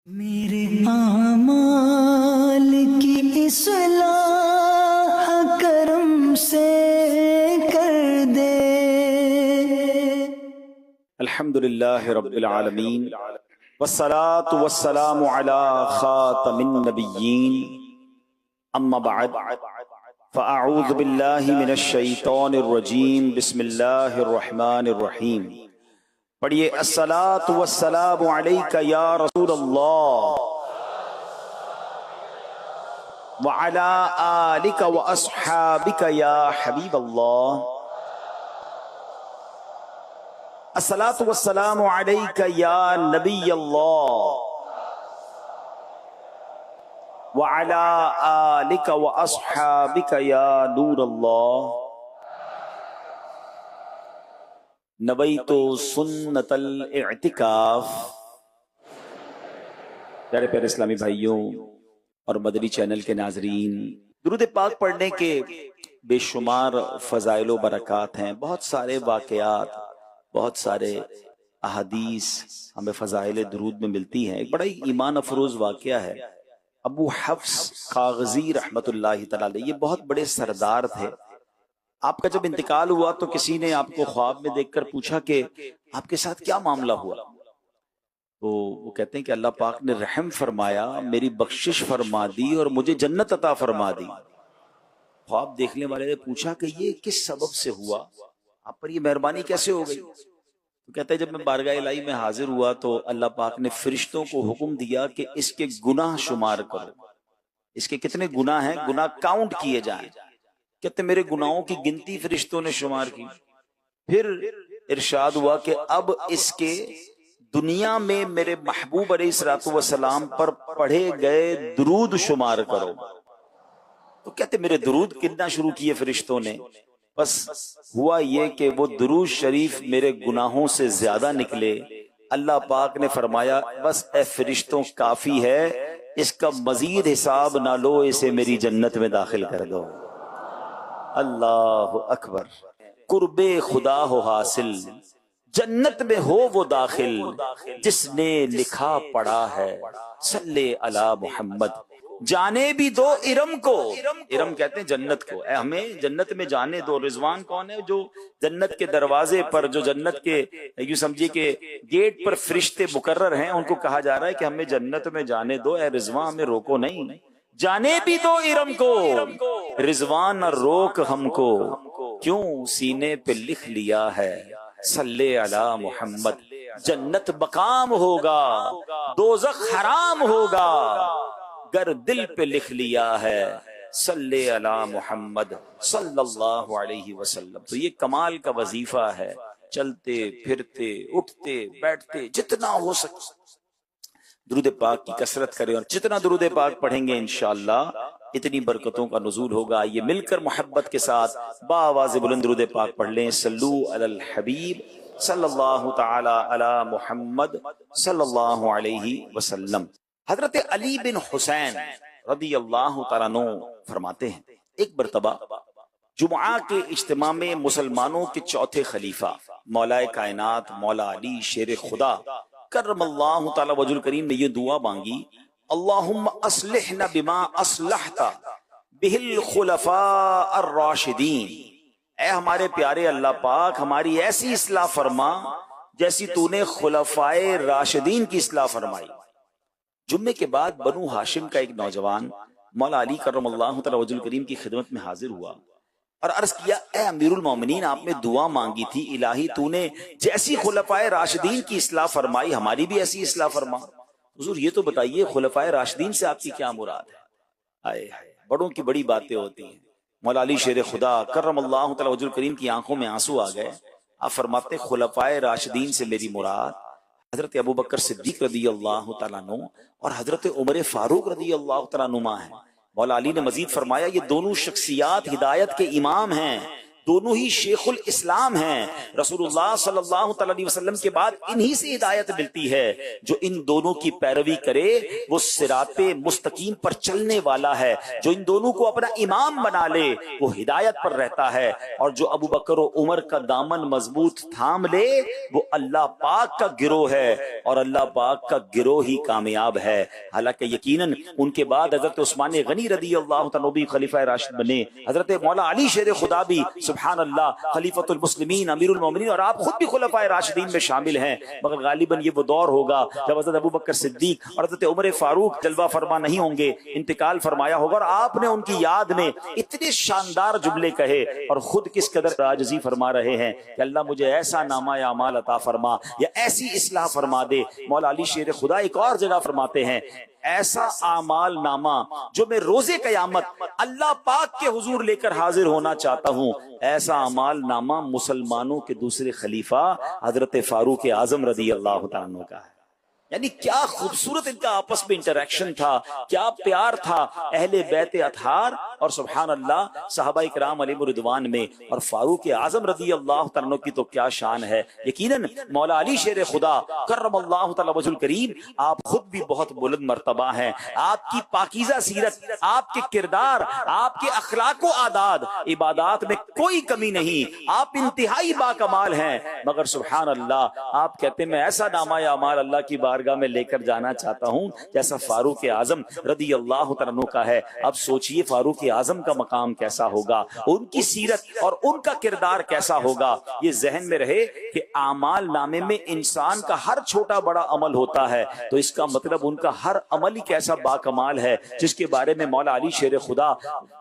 میرے اعمال کی اصلاح کرم سے کر دے۔ الحمدللہ رب العالمین والصلاة والسلام علی خاتم النبیین اما بعد فاعوذ باللہ من الشیطان الرجیم بسم اللہ الرحمن الرحیم۔ پڑھیے الصلاۃ والسلام علیک یا رسول اللہ وعلی آلک واصحابک یا حبیب اللہ۔ الصلاۃ والسلام علیک یا نبی اللہ وعلی آلک واصحابک یا نور اللہ۔ نویت سنت الاعتکاف۔ پیارے پیارے اسلامی بھائیوں اور مدنی چینل کے ناظرین، درود پاک پڑھنے کے بے شمار فضائل و برکات ہیں، بہت سارے واقعات، بہت سارے احادیث ہمیں فضائل درود میں ملتی ہیں۔ ایک بڑا ہی ایمان افروز واقعہ ہے۔ ابو حفص کاغذی رحمت اللہ تعالی علیہ، یہ بہت بڑے سردار تھے۔ آپ کا جب انتقال ہوا تو کسی نے آپ کو خواب میں دیکھ کر پوچھا کہ آپ کے ساتھ کیا معاملہ ہوا؟ تو وہ کہتے ہیں کہ اللہ پاک نے رحم فرمایا، میری بخشش فرما دی اور مجھے جنت عطا فرما دی۔ خواب دیکھنے والے نے پوچھا کہ یہ کس سبب سے ہوا، آپ پر یہ مہربانی کیسے ہو گئی؟ تو کہتے ہیں جب میں بارگاہ الہی میں حاضر ہوا تو اللہ پاک نے فرشتوں کو حکم دیا کہ اس کے گناہ شمار کرو، اس کے کتنے گناہ ہیں، گناہ کاؤنٹ کیے جائیں۔ کہتے میرے گناہوں کی گنتی فرشتوں نے شمار کی۔ پھر ارشاد ہوا کہ اب اس کے دنیا میں میرے محبوب علیہ الصلوۃ والسلام پر پڑھے گئے درود شمار کرو۔ تو کہتے میرے درود گننا شروع کیے فرشتوں نے، بس ہوا یہ کہ وہ درود شریف میرے گناہوں سے زیادہ نکلے۔ اللہ پاک نے فرمایا بس اے فرشتوں کافی ہے، اس کا مزید حساب نہ لو، اسے میری جنت میں داخل کر دو۔ اللہ اکبر۔ قرب خدا ہو حاصل، جنت میں ہو وہ داخل، جس نے لکھا پڑھا ہے صلی علی محمد۔ جانے بھی دو ارم کو، ارم کہتے ہیں جنت کو، اے ہمیں جنت میں جانے دو۔ رضوان کون ہے؟ جو جنت کے دروازے پر، جو جنت کے یوں سمجھیے کہ گیٹ پر فرشتے مقرر ہیں، ان کو کہا جا رہا ہے کہ ہمیں جنت میں جانے دو، اے رضوان ہمیں روکو نہیں۔ جانے بھی دو ارم کو، رضوان نہ روک ہم کو، کیوں سینے پہ لکھ لیا ہے صلی علی محمد۔ جنت مقام ہوگا، دوزخ حرام ہوگا، گر دل پہ لکھ لیا ہے صلی علی محمد صلی اللہ علیہ وسلم۔ تو یہ کمال کا وظیفہ ہے، چلتے پھرتے اٹھتے بیٹھتے جتنا ہو سکے درود پاک کی کثرت کریں، اور جتنا درود پاک پڑھیں گے انشاءاللہ اتنی برکتوں کا نزول ہوگا۔ یہ مل کر محبت کے ساتھ بآواز بلند درود پاک پڑھ لیں۔ صلو علی الحبیب صلی اللہ تعالی علی محمد صلی اللہ علیہ وسلم۔ حضرت علی بن حسین رضی اللہ تعالیٰ عنہ فرماتے ہیں ایک مرتبہ جمعہ کے اجتماع میں مسلمانوں کے چوتھے خلیفہ مولا کائنات مولا علی شیر خدا کرم اللہ تعالی وجہ الکریم نے یہ دعا مانگی، اللہم اصلحنا بما اصلحت بہ الخلفاء الراشدین۔ اے ہمارے پیارے اللہ پاک، ہماری ایسی اصلاح فرما جیسی تو نے خلفائے راشدین کی اصلاح فرمائی۔ جمعے کے بعد بنو ہاشم کا ایک نوجوان مولا علی کرم اللہ تعالی وجہ الکریم کی خدمت میں حاضر ہوا اور عرض کیا، اے امیر المومنین، آپ نے دعا مانگی تھی، الہی تو نے جیسی خلفائے راشدین کی اصلاح فرمائی، ہماری بھی ایسی اصلاح فرما۔ حضور یہ تو بتائیے خلفائے راشدین سے آپ کی کیا مراد ہے؟ آئے بڑوں کی بڑی باتیں ہوتی ہیں۔ مولا علی شیر خدا کرم اللہ تعالی وجہ الکریم کی آنکھوں میں آنسو آ گئے۔ آپ فرماتے خلفائے راشدین سے میری مراد حضرت ابوبکر صدیق رضی اللہ تعالیٰ عنہ اور حضرت عمر فاروق رضی اللہ تعالیٰ عنہ ہیں۔ مولا علی نے مزید فرمایا یہ دونوں شخصیات ہدایت کے امام ہیں، دونوں ہی شیخ الاسلام ہیں. رسول اللہ صلی اللہ تعالی علیہ وسلم کے بعد انہی سے ہدایت ملتی ہے. جو ان دونوں کی پیروی کرے وہ صراط مستقیم پر چلنے والا ہے. جو ان دونوں کو اپنا امام بنا لے وہ ہدایت پر رہتا ہے. اور جو ابو بکر و عمر کا دامن مضبوط تھام لے وہ اللہ پاک کا گروہ ہے اور اللہ پاک کا گروہ ہی کامیاب ہے. حالانکہ یقیناً ان کے بعد حضرت عثمان غنی رضی اللہ تعالیٰ بھی خلیفہ راشد بنے, حضرت مولا علی شیر خدا بھی سبحان اللہ خلیفۃ المسلمین امیر المومنین, اور آپ خود بھی خلفاء راشدین میں شامل ہیں. مگر غالباً یہ وہ دور ہوگا جب حضرت ابو بکر صدیق اور حضرت عمر فاروق جلوہ فرما نہیں ہوں گے, انتقال فرمایا ہوگا, اور آپ نے ان کی یاد میں اتنے شاندار جملے کہے اور خود کس قدر عاجزی فرما رہے ہیں کہ اللہ مجھے ایسا نامہ یا اعمال عطا فرما یا ایسی اصلاح فرما دے. مولا علی شیر خدا ایک اور جگہ فرماتے ہیں ایسا اعمال نامہ جو میں روز قیامت اللہ پاک کے حضور لے کر حاضر ہونا چاہتا ہوں, ایسا اعمال نامہ مسلمانوں کے دوسرے خلیفہ حضرت فاروق اعظم رضی اللہ تعالیٰ عنہ کا ہے. یعنی کیا خوبصورت ان کا آپس میں انٹریکشن تھا, کیا پیار تھا اہل بیت اطہار اور سبحان اللہ صحابہ کرام علیہم رضوان میں, اور فاروق اعظم رضی اللہ تعالیٰ عنہ کی تو کیا شان ہے. یقیناً مولا علی شیر خدا کرم اللہ تعالیٰ وجہ الکریم آپ خود بھی بہت بلند مرتبہ ہیں. آپ کی پاکیزہ سیرت, آپ کے کردار, آپ کے اخلاق و عادات عبادات میں کوئی کمی نہیں, آپ انتہائی باکمال ہیں. مگر سبحان اللہ آپ کہتے ہیں میں ایسا نامہ یا اعمال اللہ کی بارگاہ میں لے کر جانا چاہتا ہوں جیسا فاروق اعظم رضی اللہ تعالیٰ عنہ کا ہے. اب سوچئے فاروق اعظم کا مقام کیسا ہوگا, ان کی سیرت اور ان کا کردار کیسا ہوگا. یہ ذہن میں رہے کہ اعمال نامے میں انسان کا ہر چھوٹا بڑا عمل ہوتا ہے, تو اس کا مطلب ان کا ہر عمل ہی کیسا باکمال ہے, جس کے بارے میں مولا علی شیر خدا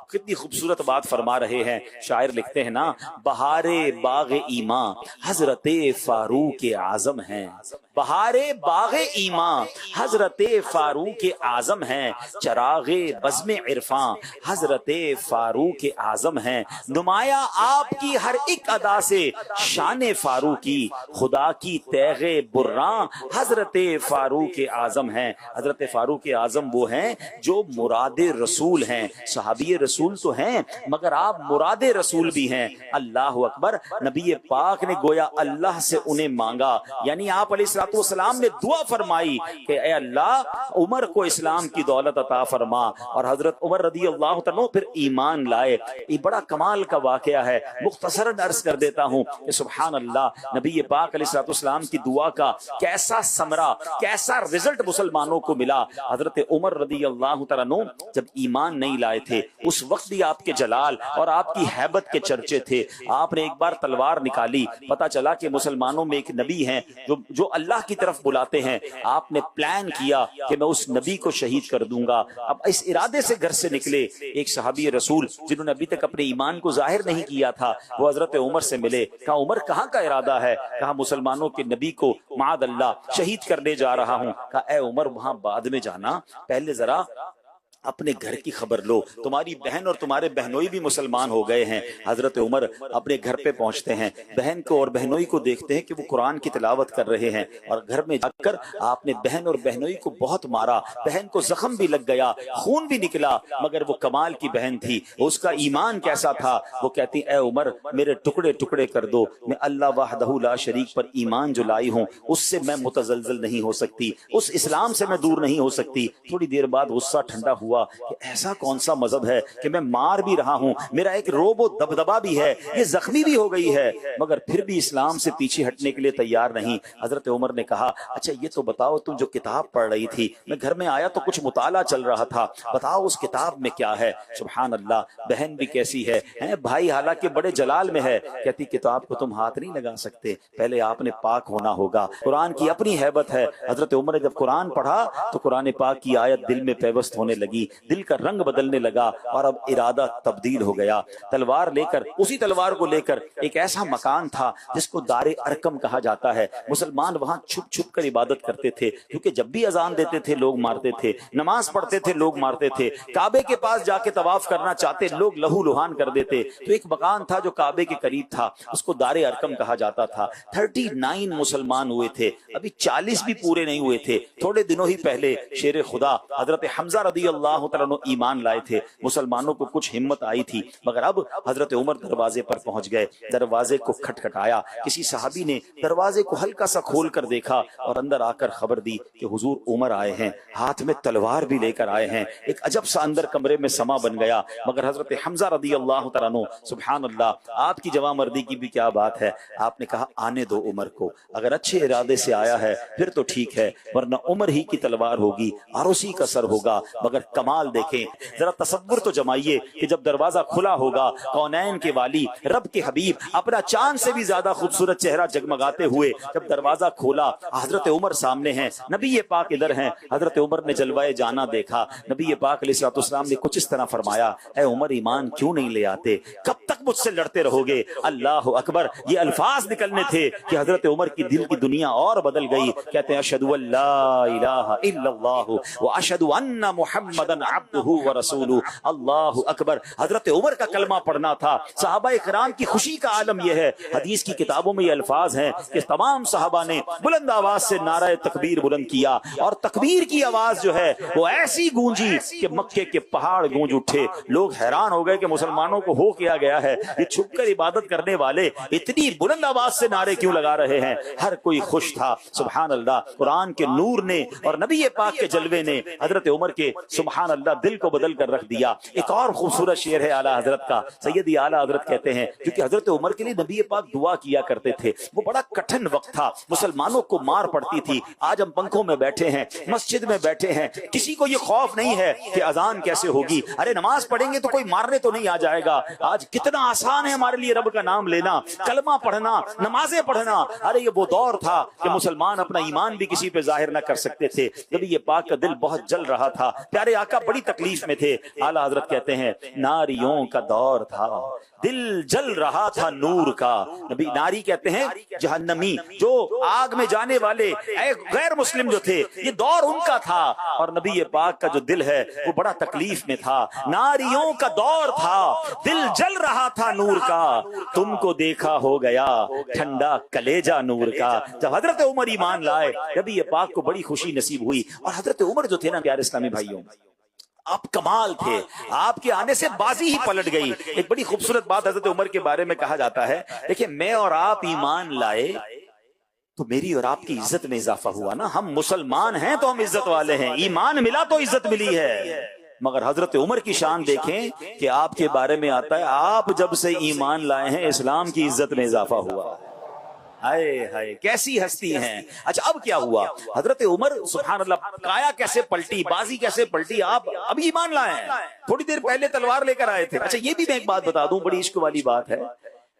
کتنی خوبصورت بات فرما رہے ہیں. شاعر لکھتے ہیں نا بہار باغ ایمان حضرت فاروق اعظم ہیں, بہار باغ ایمان حضرت فاروق اعظم ہیں, چراغ بزم عرفاں حضرت فاروق اعظم ہیں, نمایاں آپ کی ہر ایک ادا سے شان فاروقی, خدا کی تیغ براں حضرت فاروق اعظم ہیں. حضرت فاروق اعظم وہ ہیں جو مراد رسول ہیں, صحابی رسول تو ہیں مگر آپ مراد رسول بھی ہیں. اللہ اکبر, نبی پاک نے گویا اللہ سے انہیں مانگا, یعنی آپ علیہ الصلوۃ والسلام نے دعا فرمائی کہ اے اللہ عمر کو اسلام کی دولت عطا فرما, اور حضرت عمر رضی اللہ عنہ پھر ایمان لائے. یہ بڑا کمال کا واقعہ ہے, مختصراً عرض کر دیتا ہوں کہ سبحان اللہ نبی پاک علیہ الصلوۃ والسلام کی دعا کا کیسا ثمرہ, کیسا رزلٹ مسلمانوں کو ملا. حضرت عمر رضی اللہ عنہ جب ایمان نہیں لائے تھے اس وقت بھی آپ کے جلال اور آپ کی ہیبت کے چرچے تھے. آپ نے ایک بار تلوار نکالی, پتا چلا کہ مسلمانوں میں ایک نبی ہیں جو اللہ کی طرف بلاتے ہیں. آپ نے پلان کیا کہ میں اس نبی کو شہید کر دوں گا. اب اس ارادے سے گھر سے نکلے ایک صحابی رسول جنہوں نے ابھی تک اپنے ایمان کو ظاہر نہیں کیا تھا, وہ حضرت عمر سے ملے. کہا عمر کہاں کا ارادہ ہے؟ کہا مسلمانوں کے نبی کو معاذ اللہ شہید کرنے جا رہا ہوں. کہا اے عمر وہاں بعد میں جانا, پہلے ذرا اپنے گھر کی خبر لو, تمہاری بہن اور تمہارے بہنوئی بھی مسلمان ہو گئے ہیں. حضرت عمر اپنے گھر پہ پہنچتے ہیں, بہن کو اور بہنوئی کو دیکھتے ہیں کہ وہ قرآن کی تلاوت کر رہے ہیں, اور گھر میں جا کر آپ نے بہن اور بہنوئی کو بہت مارا. بہن کو زخم بھی لگ گیا, خون بھی نکلا, مگر وہ کمال کی بہن تھی. اس کا ایمان کیسا تھا, وہ کہتی اے عمر میرے ٹکڑے ٹکڑے کر دو, میں اللہ وحدہ لا شریک پر ایمان جو لائی ہوں اس سے میں متزلزل نہیں ہو سکتی, اس اسلام سے میں دور نہیں ہو سکتی. تھوڑی دیر بعد غصہ ٹھنڈا ہوا کہ ایسا کون سا مذہب ہے کہ میں مار بھی رہا ہوں, میرا ایک روب و دبدبا بھی ہے, یہ زخمی بھی ہو گئی ہے, مگر پھر بھی اسلام سے پیچھے ہٹنے کے لیے تیار نہیں. حضرت عمر نے کہا اچھا یہ تو بتاؤ تم جو کتاب پڑھ رہی تھی, میں گھر میں آیا تو کچھ مطالعہ چل رہا تھا, بتاؤ اس کتاب میں کیا ہے. سبحان اللہ, بہن بھی کیسی ہے, بھائی حالانکہ بڑے جلال میں ہے, کہتی کتاب کو تم ہاتھ نہیں لگا سکتے, پہلے آپ نے پاک ہونا ہوگا. قرآن کی اپنی ہیبت ہے. حضرت عمر نے جب قرآن پڑھا تو قرآن پاک کی آیت دل میں پیوست ہونے لگی, دل کا رنگ بدلنے لگا, اور اب ارادہ تبدیل ہو گیا. تلوار لے کر, اسی تلوار کو لے کر ایک ایسا مکان تھا جس کو دار ارقم کہا جاتا ہے. مسلمان وہاں چھپ چھپ کر عبادت کرتے تھے, کیونکہ جب بھی اذان دیتے تھے لوگ مارتے تھے, نماز پڑھتے تھے لوگ مارتے تھے, کعبے کے پاس جا کے طواف کرنا چاہتے لوگ لہو لہان کر دیتے. تو ایک مکان تھا جو کعبے کے قریب تھا, اس کو دار ارقم کہا جاتا تھا. 39 مسلمان ہوئے تھے, ابھی 40 بھی پورے نہیں ہوئے تھے. تھوڑے دنوں ہی پہلے شیر خدا حضرت حمزہ رضی اللہ اللہ تعالیٰ عنہ ایمان لائے تھے، مسلمانوں کو کچھ ہمت آئی تھی، مگر اب حضرت عمر دروازے پر پہنچ گئے، دروازے کو کھٹکھٹایا، کسی صحابی نے دروازے کو ہلکا سا کھول کر دیکھا اور اندر آ کر خبر دی کہ حضور عمر آئے ہیں، ہاتھ میں تلوار بھی لے کر آئے ہیں۔ ایک عجب سا اندر کمرے میں سما بن گیا، مگر حضرت حمزہ رضی اللہ تعالیٰ عنہ، سبحان اللہ، آپ کی جوان مردی کی بھی کیا بات ہے، آپ نے کہا آنے دو عمر کو، اگر اچھے ارادے سے آیا ہے پھر تو ٹھیک ہے، ورنہ عمر ہی کی تلوار ہوگی اور اسی کا سر ہوگا۔ مگر کمال دیکھیں، ذرا تصور تو جمائیے کہ جب دروازہ کھلا ہوگا، کونین کے والی، رب کے حبیب، اپنا چاند سے بھی زیادہ خوبصورت چہرہ جگمگاتے ہوئے جب دروازہ کھولا، حضرت عمر سامنے ہیں، نبی پاک ادھر ہیں۔ حضرت عمر نے جلوہ جانا دیکھا، نبی پاک علیہ الصلوۃ والسلام نے کچھ اس طرح فرمایا، اے عمر ایمان کیوں نہیں لے آتے، کب تک مجھ سے لڑتے رہو گے؟ اللہ اکبر، یہ الفاظ نکلنے تھے کہ حضرت عمر کی دل کی دنیا اور بدل گئی، کہتے ہیں اشہد ان لا الہ الا اللہ واشہد ان محمدا عبدہ ورسولہ، اللہ اکبر۔ حضرت عمر کا کلمہ پڑھنا تھا۔ صحابہ کرام کی خوشی کا عالم یہ ہے، حدیث کی کتابوں میں یہ الفاظ ہیں کہ تمام صحابہ نے بلند آواز سے نعرہ تکبیر بلند کیا، اور تکبیر کی آواز جو ہے وہ ایسی گونجی کہ مکے کے پہاڑ گونج اٹھے۔ لوگ حیران ہو گئے کہ مسلمانوں کو ہو کیا گیا ہے، یہ چھپ کر عبادت کرنے والے اتنی بلند آواز سے نعرے کیوں لگا رہے ہیں؟ ہر کوئی خوش تھا، سبحان اللہ۔ قرآن کے نور نے اور نبی پاک کے جلوے نے حضرت عمر کے سبحان اللہ دل کو بدل کر رکھ دیا۔ ایک اور خوبصورت شعر ہے اعلیٰ حضرت کا، سیدی اعلیٰ حضرت کہتے ہیں، کیونکہ حضرت عمر کے لیے نبی پاک دعا کیا کرتے تھے، وہ بڑا کٹھن وقت تھا، مسلمانوں کو مار پڑتی تھی۔ آج ہم پنکھوں میں بیٹھے ہیں، مسجد میں بیٹھے ہیں، کسی کو یہ خوف نہیں ہے کہ اذان کیسے ہوگی، ارے نماز پڑھیں گے تو کوئی مارنے تو نہیں آ جائے گا۔ آج کتنا آسان ہے ہمارے لیے رب کا نام لینا، کلمہ پڑھنا، نمازیں پڑھنا۔ ارے یہ وہ دور تھا کہ مسلمان اپنا ایمان بھی کسی پہ ظاہر نہ کر سکتے تھے۔ نبی یہ پاک کا دل بہت جل رہا تھا، پیارے آقا بڑی تکلیف میں تھے۔ اعلیٰ حضرت کہتے ہیں ناریوں کا دور تھا، دل جل رہا تھا نور کا۔ نبی ناری کہتے ہیں جہنمی، جو آگ میں جانے والے غیر مسلم جو تھے، یہ دور ان کا تھا، اور نبی پاک کا جو دل ہے وہ بڑا تکلیف میں تھا۔ ناریوں کا دور تھا، دل جل رہا تھا نور کا، تم کو دیکھا ہو گیا ٹھنڈا کلیجہ نور کا۔ جب حضرت عمر ایمان لائے، نبی پاک کو بڑی خوشی نصیب ہوئی۔ اور حضرت عمر جو تھے نا پیارے اسلامی بھائیوں، آپ کمال تھے، آپ کے آنے سے بازی ہی پلٹ گئی۔ ایک بڑی خوبصورت بات حضرت عمر کے بارے میں کہا جاتا ہے، دیکھیں میں اور آپ ایمان لائے تو میری اور آپ کی عزت میں اضافہ ہوا نا، ہم مسلمان ہیں تو ہم عزت والے ہیں، ایمان ملا تو عزت ملی ہے۔ مگر حضرت عمر کی شان دیکھیں کہ آپ کے بارے میں آتا ہے، آپ جب سے ایمان لائے ہیں اسلام کی عزت میں اضافہ ہوا۔ ہائے ہائے کیسی ہستی ہیں۔ اچھا اب کیا ہوا؟ حضرت عمر سبحان اللہ کایا کیسے پلٹی، بازی کیسے پلٹی، آپ اب ایمان لائے ہیں، تھوڑی دیر پہلے تلوار لے کر آئے تھے۔ اچھا یہ بھی میں ایک بات بتا دوں، بڑی عشق والی بات ہے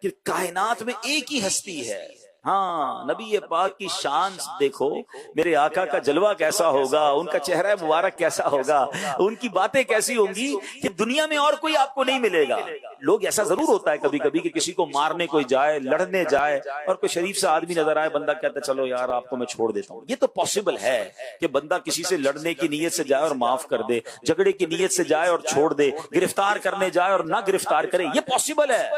کہ کائنات میں ایک ہی ہستی ہے۔ ہاں نبی پاک کی شان دیکھو، میرے آقا کا جلوہ کیسا ہوگا، ان کا چہرہ مبارک کیسا ہوگا، ان کی باتیں کیسی ہوں گی کہ دنیا میں اور کوئی آپ کو نہیں ملے گا۔ لوگ ایسا ضرور ہوتا ہے کبھی کبھی کہ کسی کو مارنے کوئی جائے، لڑنے جائے، اور کوئی شریف سا آدمی نظر آئے، بندہ کہتا ہے چلو یار آپ کو میں چھوڑ دیتا ہوں۔ یہ تو پاسبل ہے کہ بندہ کسی سے لڑنے کی نیت سے جائے اور معاف کر دے، جھگڑے کی نیت سے جائے اور چھوڑ دے، گرفتار کرنے جائے اور نہ گرفتار کرے، یہ پاسبل ہے۔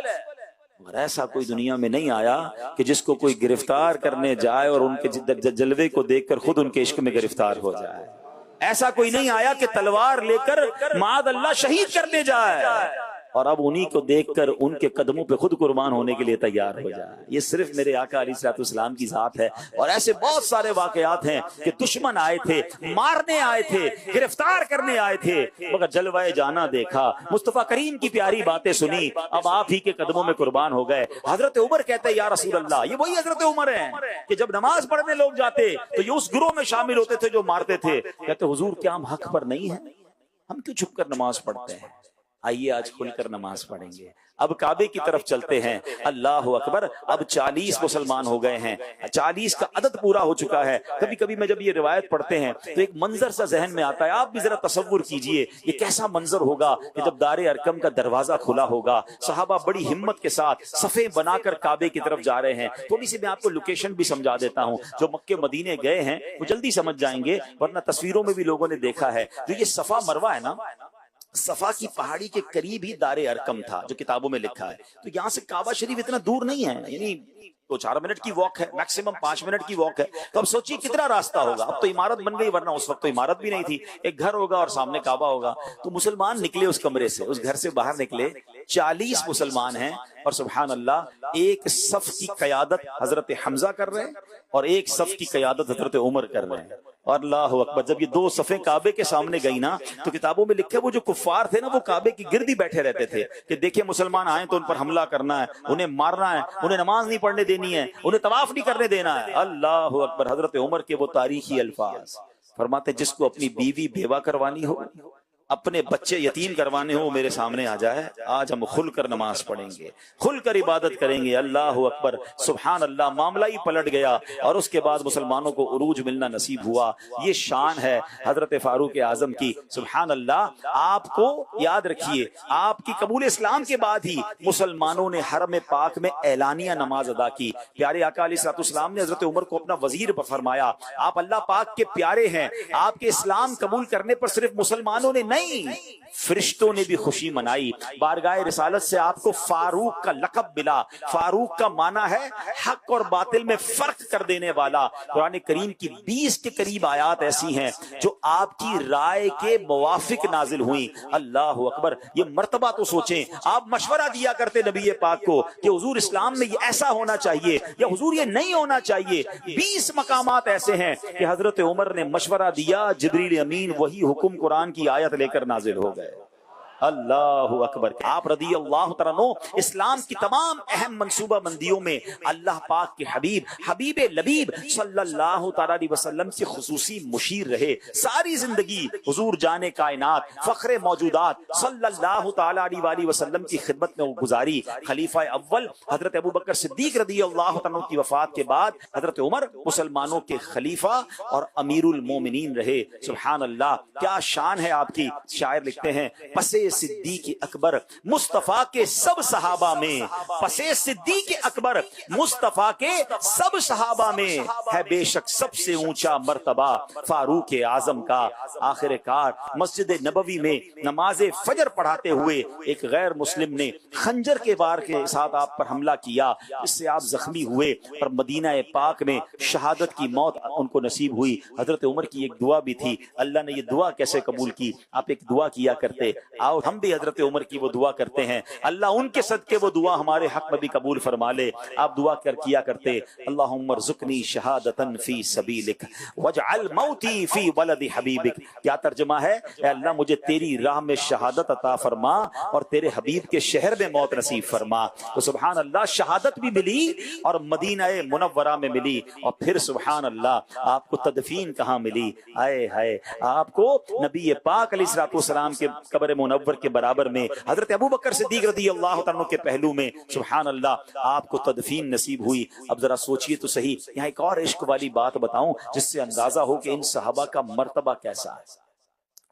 مگر ایسا کوئی دنیا میں نہیں آیا کہ جس کو کوئی گرفتار کرنے جائے اور ان کے جلوے کو دیکھ کر خود ان کے عشق میں گرفتار ہو جائے۔ ایسا کوئی نہیں آیا کہ تلوار لے کر معاذ اللہ شہید کرنے جائے اور اب انہی کو دیکھ کر ان کے قدموں پہ خود قربان ہونے کے لیے تیار ہو جائے۔ یہ صرف میرے آقا علیہ الصلوۃ والسلام کی ذات ہے۔ اور ایسے بہت سارے واقعات ہیں کہ دشمن آئے تھے، مارنے آئے تھے، گرفتار کرنے آئے تھے، مگر جلوہ جانا دیکھا، مصطفیٰ کریم کی پیاری باتیں سنی، اب آپ ہی کے قدموں میں قربان ہو گئے۔ حضرت عمر کہتے ہیں یا رسول اللہ، یہ وہی حضرت عمر ہیں کہ جب نماز پڑھنے لوگ جاتے تو یہ اس گروہ میں شامل ہوتے تھے جو مارتے تھے۔ کہتے حضور کیا ہم حق پر نہیں ہیں؟ ہم کیوں چھپ کر نماز پڑھتے ہیں؟ آئیے آج کھل کر نماز پڑھیں گے۔ اب کعبے کی طرف چلتے ہیں۔ اللہ اکبر، اب 40 مسلمان ہو گئے ہیں، 40 کا عدد پورا ہو چکا ہے۔ کبھی کبھی میں جب یہ روایت پڑھتے ہیں تو ایک منظر سا ذہن میں آتا ہے، آپ بھی ذرا تصور کیجئے یہ کیسا منظر ہوگا کہ جب دار ارقم کا دروازہ کھلا ہوگا، صحابہ بڑی ہمت کے ساتھ صفیں بنا کر کعبے کی طرف جا رہے ہیں۔ تھوڑی سی میں آپ کو لوکیشن بھی سمجھا دیتا ہوں، جو مکے مدینے گئے ہیں وہ جلدی سمجھ جائیں گے، ورنہ تصویروں میں بھی لوگوں نے دیکھا ہے۔ جو یہ صفا مروہ ہے نا، صفا کی پہاڑی کے قریب ہی دار ارقم تھا جو کتابوں میں لکھا ہے. تو یہاں سے کعبہ شریف اتنا دور نہیں ہے, یعنی 2-4 منٹ کی واک ہے, میکسیمم 5 منٹ کی واک ہے. تو اب سوچیے کتنا راستہ ہوگا. اب تو عمارت بن گئی, ورنہ اس وقت تو عمارت بھی نہیں تھی. ایک گھر ہوگا اور سامنے کعبہ ہوگا. تو مسلمان نکلے اس کمرے سے, اس گھر سے باہر نکلے. 40 مسلمان ہیں اور سبحان اللہ ایک صف کی قیادت حضرت حمزہ کر رہے ہیں اور ایک صف کی قیادت حضرت عمر کر رہے ہیں. اور اللہ اکبر, جب یہ 2 صفیں کعبے کے سامنے گئی نا تو کتابوں میں لکھے وہ جو کفار تھے نا وہ کعبے کی گرد ہی بیٹھے رہتے تھے کہ دیکھیں مسلمان آئیں تو ان پر حملہ کرنا ہے, انہیں مارنا ہے, انہیں نماز نہیں پڑھنے دینی ہے, انہیں طواف نہیں کرنے دینا ہے. اللہ اکبر. حضرت عمر کے وہ تاریخی الفاظ فرماتے جس کو اپنی بیوی بیوہ کروانی ہو, اپنے بچے یتیم کروانے ہو, میرے سامنے آ جائے. آج ہم کھل کر نماز پڑھیں گے, کھل کر عبادت کریں گے. اللہ اکبر, سبحان اللہ. معاملہ ہی پلٹ گیا اور اس کے بعد مسلمانوں کو عروج ملنا نصیب ہوا. یہ شان ہے حضرت فاروق اعظم کی. سبحان اللہ. آپ کو یاد رکھیے, آپ کی قبول اسلام کے بعد ہی مسلمانوں نے حرم پاک میں اعلانیہ نماز ادا کی. پیارے آقا علیہ الصلوۃ والسلام نے حضرت عمر کو اپنا وزیر فرمایا. آپ اللہ پاک کے پیارے ہیں. آپ کے اسلام قبول کرنے پر صرف مسلمانوں نے نہیں, فرشتوں نے بھی خوشی منائی. بارگاہ رسالت سے آپ کو فاروق کا لقب ملا. فاروق کا معنی ہے حق اور باطل میں فرق کر دینے والا. قرآن کریم کی 20 کے قریب آیات ایسی ہیں جو آپ کی رائے کے موافق نازل ہوئیں. اللہ اکبر. یہ مرتبہ تو سوچیں, آپ مشورہ دیا کرتے نبی پاک کو کہ حضور اسلام میں یہ ایسا ہونا چاہیے یا حضور یہ نہیں ہونا چاہیے. 20 مقامات ایسے ہیں کہ حضرت عمر نے مشورہ دیا, جبریل امین وہی حکم قرآن کی آیت لے کر نازل ہو گئے. اللہ اکبر. آپ رضی اللہ تعالیٰ عنہ اسلام کی تمام اہم منصوبہ بندیوں میں اللہ پاک کے حبیب لبیب صلی اللہ تعالیٰ علیہ وسلم سے خصوصی مشیر رہے. ساری زندگی حضور جانے کائنات فخر موجودات صلی اللہ تعالیٰ علیہ وآلہ وسلم کی خدمت میں وہ گزاری. خلیفہ اول حضرت ابوبکر صدیق رضی اللہ تعالیٰ عنہ کی وفات کے بعد حضرت عمر مسلمانوں کے خلیفہ اور امیر المومنین رہے. سبحان اللہ. کیا شان ہے آپ کی. شاعر لکھتے ہیں پسے صدیق اکبر مصطفیٰ کے سب صحابہ میں, پسے صدیق اکبر مصطفیٰ کے سب صحابہ میں ہے بے شک سب سے اونچا مرتبہ فاروق اعظم کا. آخر کار مسجد نبوی میں نماز فجر پڑھاتے ہوئے ایک غیر مسلم نے خنجر کے وار کے ساتھ آپ پر حملہ کیا, اس سے آپ زخمی ہوئے اور مدینہ پاک میں شہادت کی موت ان کو نصیب ہوئی. حضرت عمر کی ایک دعا بھی تھی. اللہ نے یہ دعا کیسے قبول کی. آپ ایک دعا کیا کرتے, آؤ ہم بھی حضرت عمر کی وہ دعا کرتے ہیں. اللہ ان کے صدقے وہ دعا ہمارے حق میں بھی قبول فرما لے. آپ دعا کیا کرتے اللہم ارزقنی شہادتا فی سبیلک واجعل موتی فی ولد حبیبک. کیا ترجمہ ہے؟ اے اللہ مجھے تیری راہ میں شہادت عطا فرما اور تیرے حبیب کے شہر میں موت نصیب فرما. تو سبحان اللہ شہادت بھی ملی اور مدینہ منورہ میں ملی. اور پھر سبحان اللہ آپ کو تدفین کہاں ملی. آئے ہائے, آپ کو نبی پاک علیہ الصلوۃ والسلام کے قبر منور کے برابر میں حضرت ابوبکر صدیق رضی اللہ تعالیٰ عنہ کے پہلو میں سبحان اللہ آپ کو تدفین نصیب ہوئی. اب ذرا سوچئے تو صحیح, یہاں ایک اور عشق والی بات بتاؤں جس سے اندازہ ہو کہ ان صحابہ کا مرتبہ کیسا ہے.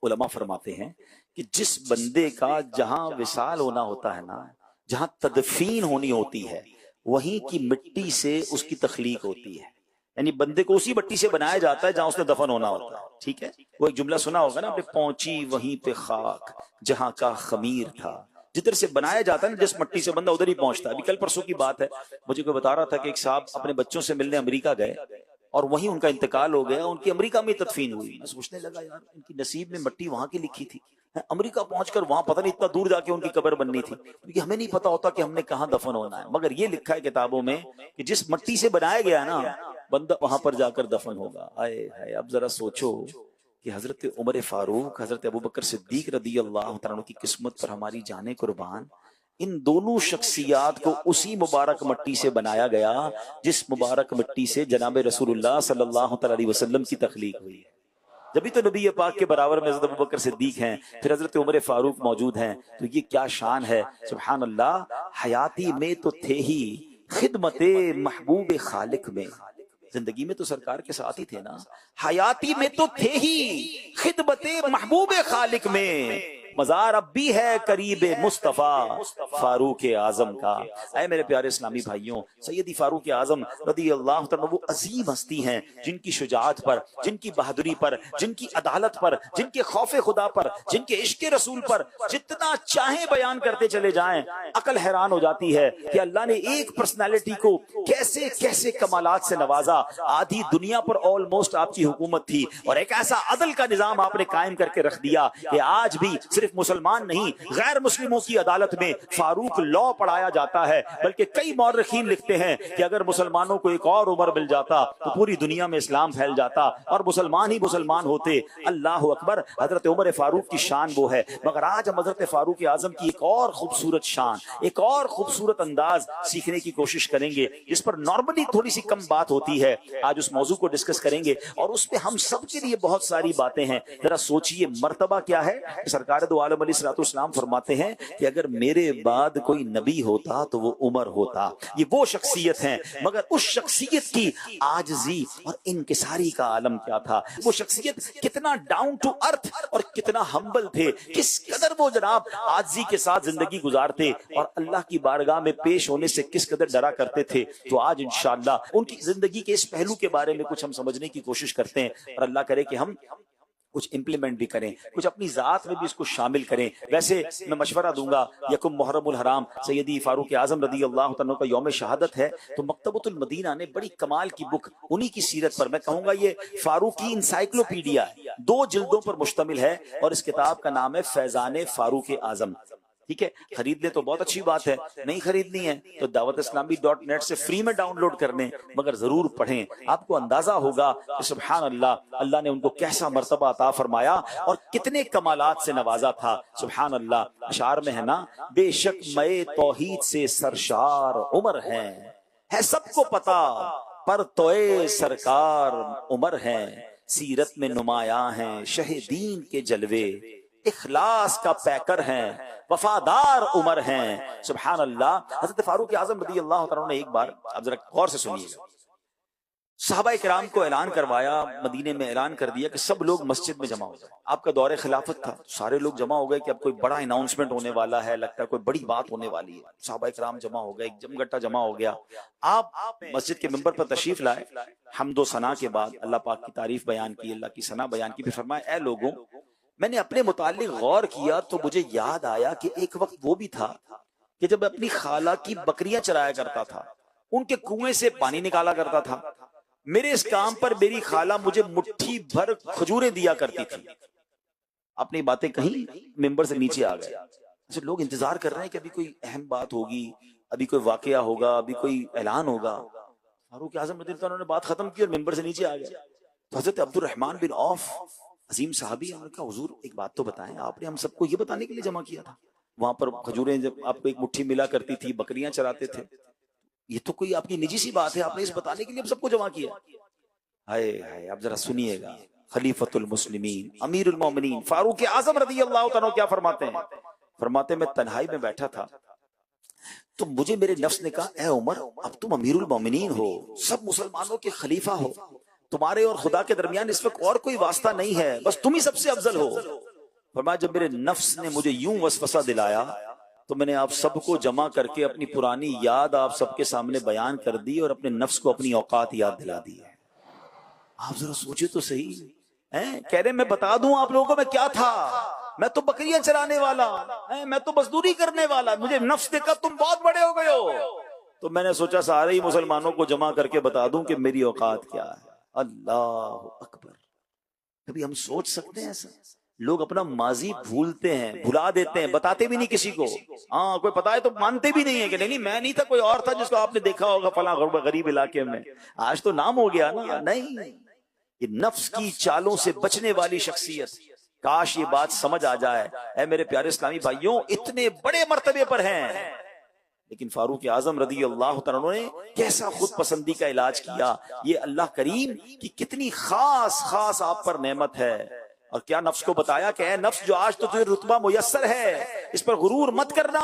علماء فرماتے ہیں کہ جس بندے کا جہاں وصال ہونا ہوتا ہے نا, جہاں تدفین ہونی ہوتی ہے, وہیں کی مٹی سے اس کی تخلیق ہوتی ہے. یعنی بندے کو اسی مٹی سے بنایا جاتا ہے جہاں اس نے دفن ہونا ہوتا ہے. ٹھیک ہے, وہ ایک جملہ سنا ہوگا نا آپ نے, پہنچی وہیں پہ خاک جہاں کا خمیر تھا. جدھر سے بنایا جاتا ہے نا, جس مٹی سے بندہ ادھر ہی پہنچتا ہے. ابھی کل پرسوں کی بات ہے, مجھے کوئی بتا رہا تھا کہ ایک صاحب اپنے بچوں سے ملنے امریکہ گئے اور وہیں ان کا انتقال ہو گیا. ان کی امریکہ میں تدفین ہوئی. میں سوچنے لگا یار ان کی نصیب میں مٹی وہاں کی لکھی تھی, امریکہ پہنچ کر وہاں پتہ نہیں اتنا دور جا کے ان کی قبر بننی تھی, کیونکہ ہمیں نہیں پتا ہوتا کہ ہم نے کہاں دفن ہونا ہے. مگر یہ لکھا ہے کتابوں میں کہ جس مٹی سے بنایا گیا نا بندہ وہاں پر جا کر دفن ہوگا. آئے ہائے. اب ذرا سوچو کہ حضرت عمر فاروق, حضرت ابوبکر صدیق رضی اللہ تعالیٰ عنہ کی قسمت پر ہماری جانیں قربان, ان دونوں شخصیات کو اسی مبارک مٹی سے بنایا گیا جس مبارک مٹی سے جناب رسول اللہ صلی اللہ تعالیٰ علیہ وسلم کی تخلیق ہوئی. جبھی تو نبی پاک کے برابر میں حضرت ابوبکر صدیق ہیں, پھر حضرت عمر فاروق موجود ہیں. تو یہ کیا شان ہے. سبحان اللہ. حیاتی میں تو تھے ہی خدمت محبوب خالق میں, زندگی میں تو سرکار کے ساتھ ہی تھے نا, حیاتی میں تو تھے ہی خدمت محبوب خالق میں. مزار اب بھی ہے قریب مصطفیٰ فاروق اعظم کا۔ اے میرے پیارے اسلامی بھائیوں، سیدی فاروق اعظم رضی اللہ تعالیٰ وہ عظیم ہستی ہیں جن کی شجاعت پر، جن کی بہادری پر، جن کی عدالت پر، جن کے خوف خدا پر، جن کے عشق رسول پر جتنا چاہیں بیان کرتے چلے جائیں، عقل حیران ہو جاتی ہے کہ اللہ نے ایک پرسنالٹی کو کیسے کیسے کمالات سے نوازا۔ آدھی دنیا پر آلموسٹ آپ کی حکومت تھی اور ایک ایسا عدل کا نظام آپ نے قائم کر کے رکھ دیا کہ آج بھی صرف مسلمان نہیں، غیر مسلموں کی عدالت میں فاروق لا پڑھایا جاتا ہے، بلکہ کئی مورخین لکھتے ہیں کہ اگر مسلمانوں کو ایک اور عمر مل جاتا تو پوری دنیا میں اسلام پھیل جاتا اور مسلمان ہی مسلمان ہوتے۔ اللہ اکبر، حضرت عمر فاروق کی شان وہ ہے، مگر آج ہم حضرت فاروق اعظم کی ایک اور خوبصورت شان، ایک اور خوبصورت انداز سیکھنے کی کوشش کریں گے جس پر نارملی تھوڑی سی کم بات ہوتی ہے۔ آج اس موضوع کو ڈسکس کریں گے اور اس پہ ہم سب کے لیے بہت ساری باتیں ہیں۔ ذرا سوچئے مرتبہ کیا ہے۔ سرکار دو عالم علیہ الصلوۃ والسلام فرماتے ہیں کہ اگر میرے بعد کوئی نبی ہوتا تو وہ عمر ہوتا۔ یہ وہ شخصیت ہیں، مگر اس شخصیت کی عاجزی اور انکساری کا عالم کیا تھا۔ وہ شخصیت کتنا ڈاؤن ٹو ارتھ اور کتنا ہمبل تھے، کس قدر وہ جناب عاجزی کے ساتھ زندگی گزارتے اور اللہ کی بارگاہ میں پیش ہونے سے کس قدر ڈرا کرتے تھے۔ تو آج انشاءاللہ ان کی زندگی کے اس پہلو کے بارے میں کچھ ہم سمجھنے کی کوشش کرتے ہیں اور اللہ کرے کہ ہم کچھ امپلیمنٹ بھی کریں، کچھ اپنی ذات میں بھی اس کو شامل کریں۔ ویسے میں مشورہ دوں گا، یکم محرم الحرام سیدی فاروق اعظم رضی اللہ تعالیٰ کا یوم شہادت ہے، تو مکتبۃ المدینہ نے بڑی کمال کی بک انہی کی سیرت پر، میں کہوں گا یہ فاروقی انسائکلوپیڈیا ہے، 2 جلدوں پر مشتمل ہے اور اس کتاب کا نام ہے فیضان فاروق اعظم۔ ٹھیک ہے، خرید لیں تو بہت اچھی بات ہے، نہیں خریدنی ہے تو dawatIslami.net سے فری میں ڈاؤن لوڈ کر لیں، مگر ضرور پڑھیں۔ آپ کو اندازہ ہوگا کہ سبحان اللہ، اللہ نے ان کو کیسا مرتبہ عطا فرمایا اور کتنے کمالات سے نوازا تھا۔ سبحان اللہ، اشعار میں ہے نا، بے شک میں توحید سے سرشار عمر ہے سب کو پتا پر توئے سرکار عمر ہیں، سیرت میں نمایاں ہیں شہ دین کے جلوے، اخلاص کا پیکر ہیں وفادار عمر ہیں۔ سبحان اللہ، حضرت فاروق اعظم رضی اللہ تعالیٰ نے ایک بار، آپ ذرا غور سے سنیے، صحابہ کرام کو اعلان کروایا، مدینے میں اعلان کر دیا کہ سب لوگ مسجد میں جمع ہو جائیں۔ آپ کا دور خلافت تھا، سارے لوگ جمع ہو گئے کہ اب کوئی بڑا اناؤنسمنٹ ہونے والا ہے، لگتا ہے کوئی بڑی بات ہونے والی ہے۔ صحابہ کرام جمع ہو گئے، ایک جمگٹا جمع ہو گیا۔ آپ مسجد کے ممبر پر تشریف لائے، حمد و ثنا کے بعد اللہ پاک کی تعریف بیان کی، اللہ کی ثنا بیان کی، پھر فرمایا اے لوگوں، میں نے اپنے متعلق غور کیا تو مجھے یاد آیا کہ ایک وقت وہ بھی تھا کہ جب اپنی خالہ کی بکریاں چرایا کرتا تھا، ان کے کنویں سے پانی نکالا کرتا تھا، میرے اس کام پر میری خالہ مجھے مٹھی بھر کھجوریں دیا کرتی تھی۔ اپنی باتیں کہیں ممبر سے نیچے آ گئے، ایسے لوگ انتظار کر رہے ہیں کہ ابھی کوئی اہم بات ہوگی، ابھی کوئی واقعہ ہوگا، ابھی کوئی اعلان ہوگا۔ فاروق اعظم رضی اللہ عنہ نے بات ختم کی اور ممبر سے نیچے آ گئے۔ تو حضرت عبد الرحمن بن عوف عظیم صحابی، انہوں نے کہا حضور ایک بات تو بتائیں، آپ نے ہم سب کو یہ بتانے کے لیے جمع کیا تھا؟ وہاں پر کھجوریں جب آپ کو ایک مٹھی ملا کرتی تھی، بکریاں چراتے تھے، یہ تو کوئی آپ کی نجی سی بات ہے، آپ نے اس بتانے کے لیے ہم سب کو جمع کیا؟ ہائے ہائے، اب ذرا سنیے گا، خلیفۃ المسلمین امیر المومنین فاروق اعظم رضی اللہ تعالیٰ کیا فرماتے ہیں؟ فرماتے میں تنہائی میں بیٹھا تھا تو مجھے میرے نفس نے کہا اے عمر، اب تم امیر المومنین ہو، سب مسلمانوں کے خلیفہ ہو، تمہارے اور خدا کے درمیان اس وقت اور کوئی واسطہ نہیں ہے، بس تم ہی سب سے افضل ہو۔ فرمایا جب میرے نفس نے مجھے یوں وسوسہ دلایا تو میں نے آپ سب کو جمع کر کے اپنی پرانی یاد آپ سب کے سامنے بیان کر دی اور اپنے نفس کو اپنی اوقات یاد دلا دی ہے۔ آپ ذرا سوچے تو صحیح، کہہ رہے میں بتا دوں آپ لوگوں کو میں کیا تھا، میں تو بکریاں چرانے والا، میں تو مزدوری کرنے والا، مجھے نفس نے کہا تم بہت بڑے ہو گئے ہو، تو میں نے سوچا سارے ہی مسلمانوں کو جمع کر کے بتا دوں کہ میری اوقات کیا ہے۔ اللہ اکبر، کبھی ہم سوچ سکتے ہیں ایسا؟ لوگ اپنا ماضی بھولتے ہیں، بھلا دیتے ہیں، بتاتے بھی نہیں کسی کو۔ ہاں کوئی پتا ہے تو مانتے بھی نہیں ہے کہ نہیں میں نہیں تھا، کوئی اور تھا جس کو آپ نے دیکھا ہوگا فلاں غریب علاقے میں، آج تو نام ہو گیا نا۔ نہیں، یہ نفس کی چالوں سے بچنے والی شخصیت، کاش یہ بات سمجھ آ جائے۔ اے میرے پیارے اسلامی بھائیوں، اتنے بڑے مرتبے پر ہیں، لیکن فاروق اعظم رضی اللہ تعالیٰ نے کیسا خود پسندی کا علاج کیا۔ یہ اللہ کریم کی کتنی خاص آپ پر نعمت ہے۔ اور کیا نفس کو بتایا کہ اے نفس، جو آج تو تجھے رتبہ میسر ہے اس پر غرور مت کرنا،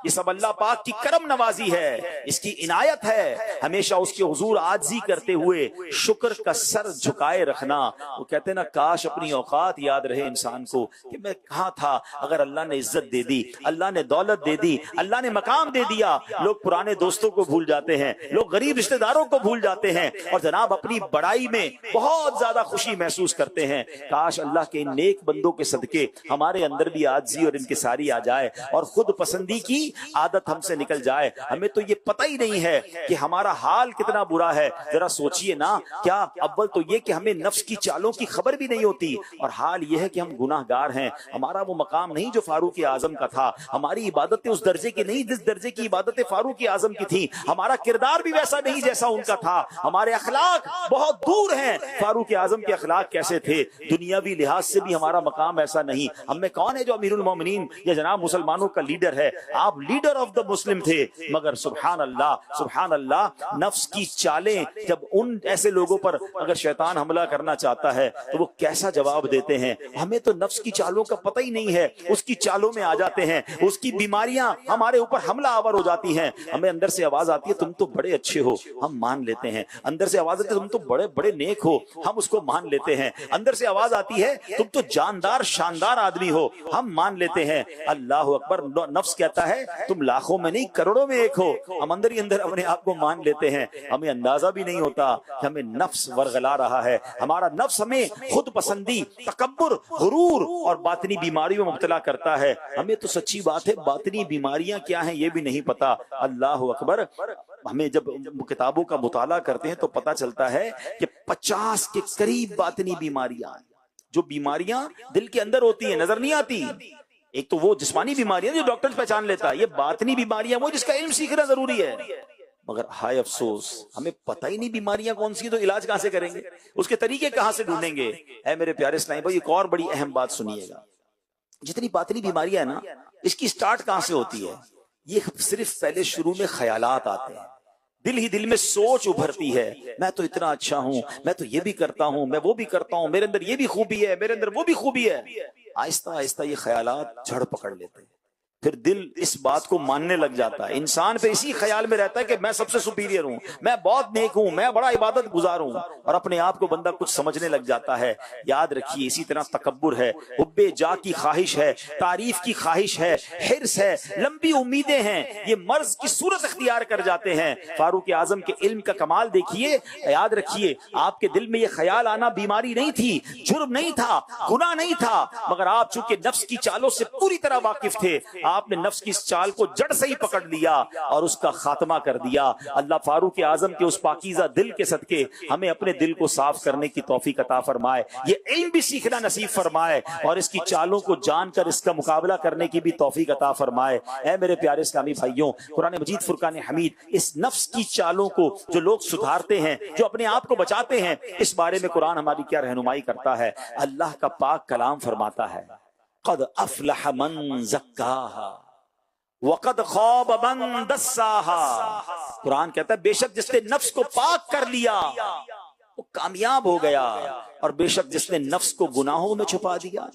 یہ سب اللہ پاک کی کرم نوازی ہے، اس کی عنایت ہے۔ ہمیشہ اس کے حضور عاجزی کرتے ہوئے شکر کا سر جھکائے رکھنا۔ وہ کہتے ہیں نا، کاش اپنی اوقات یاد رہے انسان کو کہ میں کہاں تھا۔ اگر اللہ نے عزت دے دی، اللہ نے دولت دے دی، اللہ نے مقام دے دیا، لوگ پرانے دوستوں کو بھول جاتے ہیں، لوگ غریب رشتہ داروں کو بھول جاتے ہیں، اور جناب اپنی بڑائی میں بہت زیادہ خوشی محسوس کرتے ہیں۔ کاش اللہ کے ان نیک بندوں کے صدقے ہمارے اندر بھی عاجزی اور انکساری آ جائے اور خود پسندی کی عادت ہم سے نکل جائے۔ ہمیں تو یہ پتہ ہی نہیں ہے کہ ہمارا حال کتنا برا ہے۔ ذرا سوچئے نا، کیا اول تو یہ کہ ہمیں نفس کی چالوں کی خبر بھی نہیں ہوتی، اور حال یہ ہے کہ ہم گناہ گار ہیں۔ ہمارا وہ مقام نہیں جو فاروق اعظم کا تھا، ہماری عبادتیں اس درجے کی نہیں جس درجے کی عبادتیں فاروق اعظم کی تھی، ہمارا کردار بھی ویسا نہیں جیسا ان کا تھا، ہمارے اخلاق بہت دور ہیں فاروق اعظم کے اخلاق کیسے تھے۔ دنیاوی لحاظ سے بھی ہمارا مقام ایسا نہیں۔ ہم میں کون ہے جو امیر المومنین یا جناب مسلمانوں کا لیڈر ہے؟ آپ لیڈر آف دا مسلم تھے، مگر سبحان اللہ سبحان اللہ، نفس کی چالیں جب ان ایسے لوگوں پر اگر شیطان حملہ کرنا چاہتا ہے تو وہ کیسا جواب دیتے ہیں۔ ہمیں تو نفس کی چالوں کا پتہ ہی نہیں ہے، اس کی چالوں میں آ جاتے ہیں، اس کی بیماریاں ہمارے اوپر حملہ آور ہو جاتی ہیں۔ ہمیں اندر سے آواز آتی ہے تم تو بڑے اچھے ہو، ہم مان لیتے ہیں۔ اندر سے آواز آتی ہے تم تو بڑے بڑے نیک ہو، ہم اس کو مان لیتے ہیں۔ اندر سے آواز آتی ہے تم تو جاندار شاندار آدمی ہو، ہم مان لیتے ہیں۔ اللہ اکبر، نفس کہتا ہے تم لاکھوں میں نہیں کروڑوں میں ایک ہو، ہم اندر ہی اندر اپنے آپ کو مان لیتے ہیں۔ ہمیں اندازہ بھی نہیں ہوتا کہ ہمیں نفس ورغلا رہا ہے۔ ہمارا نفس ہمیں خود پسندی، تکبر، غرور اور باطنی بیماریوں میں مبتلا کرتا ہے۔ ہمیں تو سچی بات ہے باطنی بیماریاں کیا ہیں یہ بھی نہیں پتا۔ اللہ اکبر، ہمیں جب کتابوں کا مطالعہ کرتے ہیں تو پتہ چلتا ہے کہ 50 کے قریب باطنی بیماریاں، جو بیماریاں دل کے اندر ہوتی ہیں نظر نہیں آتی۔ ایک تو وہ جسمانی بیماریاں جو ڈاکٹر پہچان لیتا ہے، یہ باطنی بیماریاں وہ جس کا علم سیکھنا ضروری ہے۔ مگر ہائے افسوس، ہمیں پتہ ہی نہیں بیماریاں کون سی ہیں تو علاج کہاں سے کریں گے، اس کے طریقے کہاں سے ڈھونڈیں گے۔ اے میرے پیارے اسلامی بھائی، ایک اور بڑی اہم بات سنیے گا، جتنی باطنی بیماریاں ہیں نا، اس کی سٹارٹ کہاں سے ہوتی ہے؟ یہ صرف پہلے شروع میں خیالات آتے ہیں، دل ہی دل میں سوچ ابھرتی ہے، میں تو اتنا اچھا ہوں، میں تو یہ بھی کرتا ہوں، میں وہ بھی کرتا ہوں، میرے اندر یہ بھی خوبی ہے، میرے اندر وہ بھی خوبی ہے۔ آہستہ آہستہ یہ خیالات جھڑ پکڑ لیتے ہیں، پھر دل اس بات کو ماننے لگ جاتا ہے۔ انسان پہ اسی خیال میں رہتا ہے کہ میں سب سے سپیریئر ہوں، میں بہت نیک ہوں، میں بڑا عبادت گزار ہوں، اور اپنے آپ کو بندہ کچھ سمجھنے لگ جاتا ہے۔ یاد رکھیے، اسی طرح تکبر ہے، حب جا کی خواہش ہے، تعریف کی خواہش ہے، حرص ہے، لمبی امیدیں ہیں، یہ مرض کی صورت اختیار کر جاتے ہیں۔ فاروق اعظم کے علم کا کمال دیکھیے، یاد رکھیے آپ کے دل میں یہ خیال آنا بیماری نہیں تھی، جرم نہیں تھا، گناہ نہیں تھا، مگر آپ چونکہ نفس کی چالوں سے پوری طرح واقف تھے، آپ نے نفس کی اس چال کو جڑ سے ہی پکڑ لیا اور اس کا خاتمہ کر دیا۔ اللہ فاروق اعظم کے اس پاکیزہ دل کے صدقے ہمیں اپنے دل کو صاف کرنے کی توفیق عطا فرمائے، یہ علم بھی سیکھنا نصیب فرمائے، اور اس کی چالوں کو جان کر اس کا مقابلہ کرنے کی بھی توفیق عطا فرمائے۔ اے میرے پیارے اسلامی بھائیوں، قرآن مجید فرقان حمید اس نفس کی چالوں کو جو لوگ سدھارتے ہیں، جو اپنے آپ کو بچاتے ہیں، اس بارے میں قرآن ہماری کیا رہنمائی کرتا ہے۔ اللہ کا پاک کلام فرماتا ہے قد افلح من زکاہا وقد خواب من دساہا۔ قرآن کہتا ہے بے شک جس نے نفس کو پاک کر لیا وہ کامیاب ہو گیا، اور بے شک جس نے نفس کو گناہوں میں چھپا دیا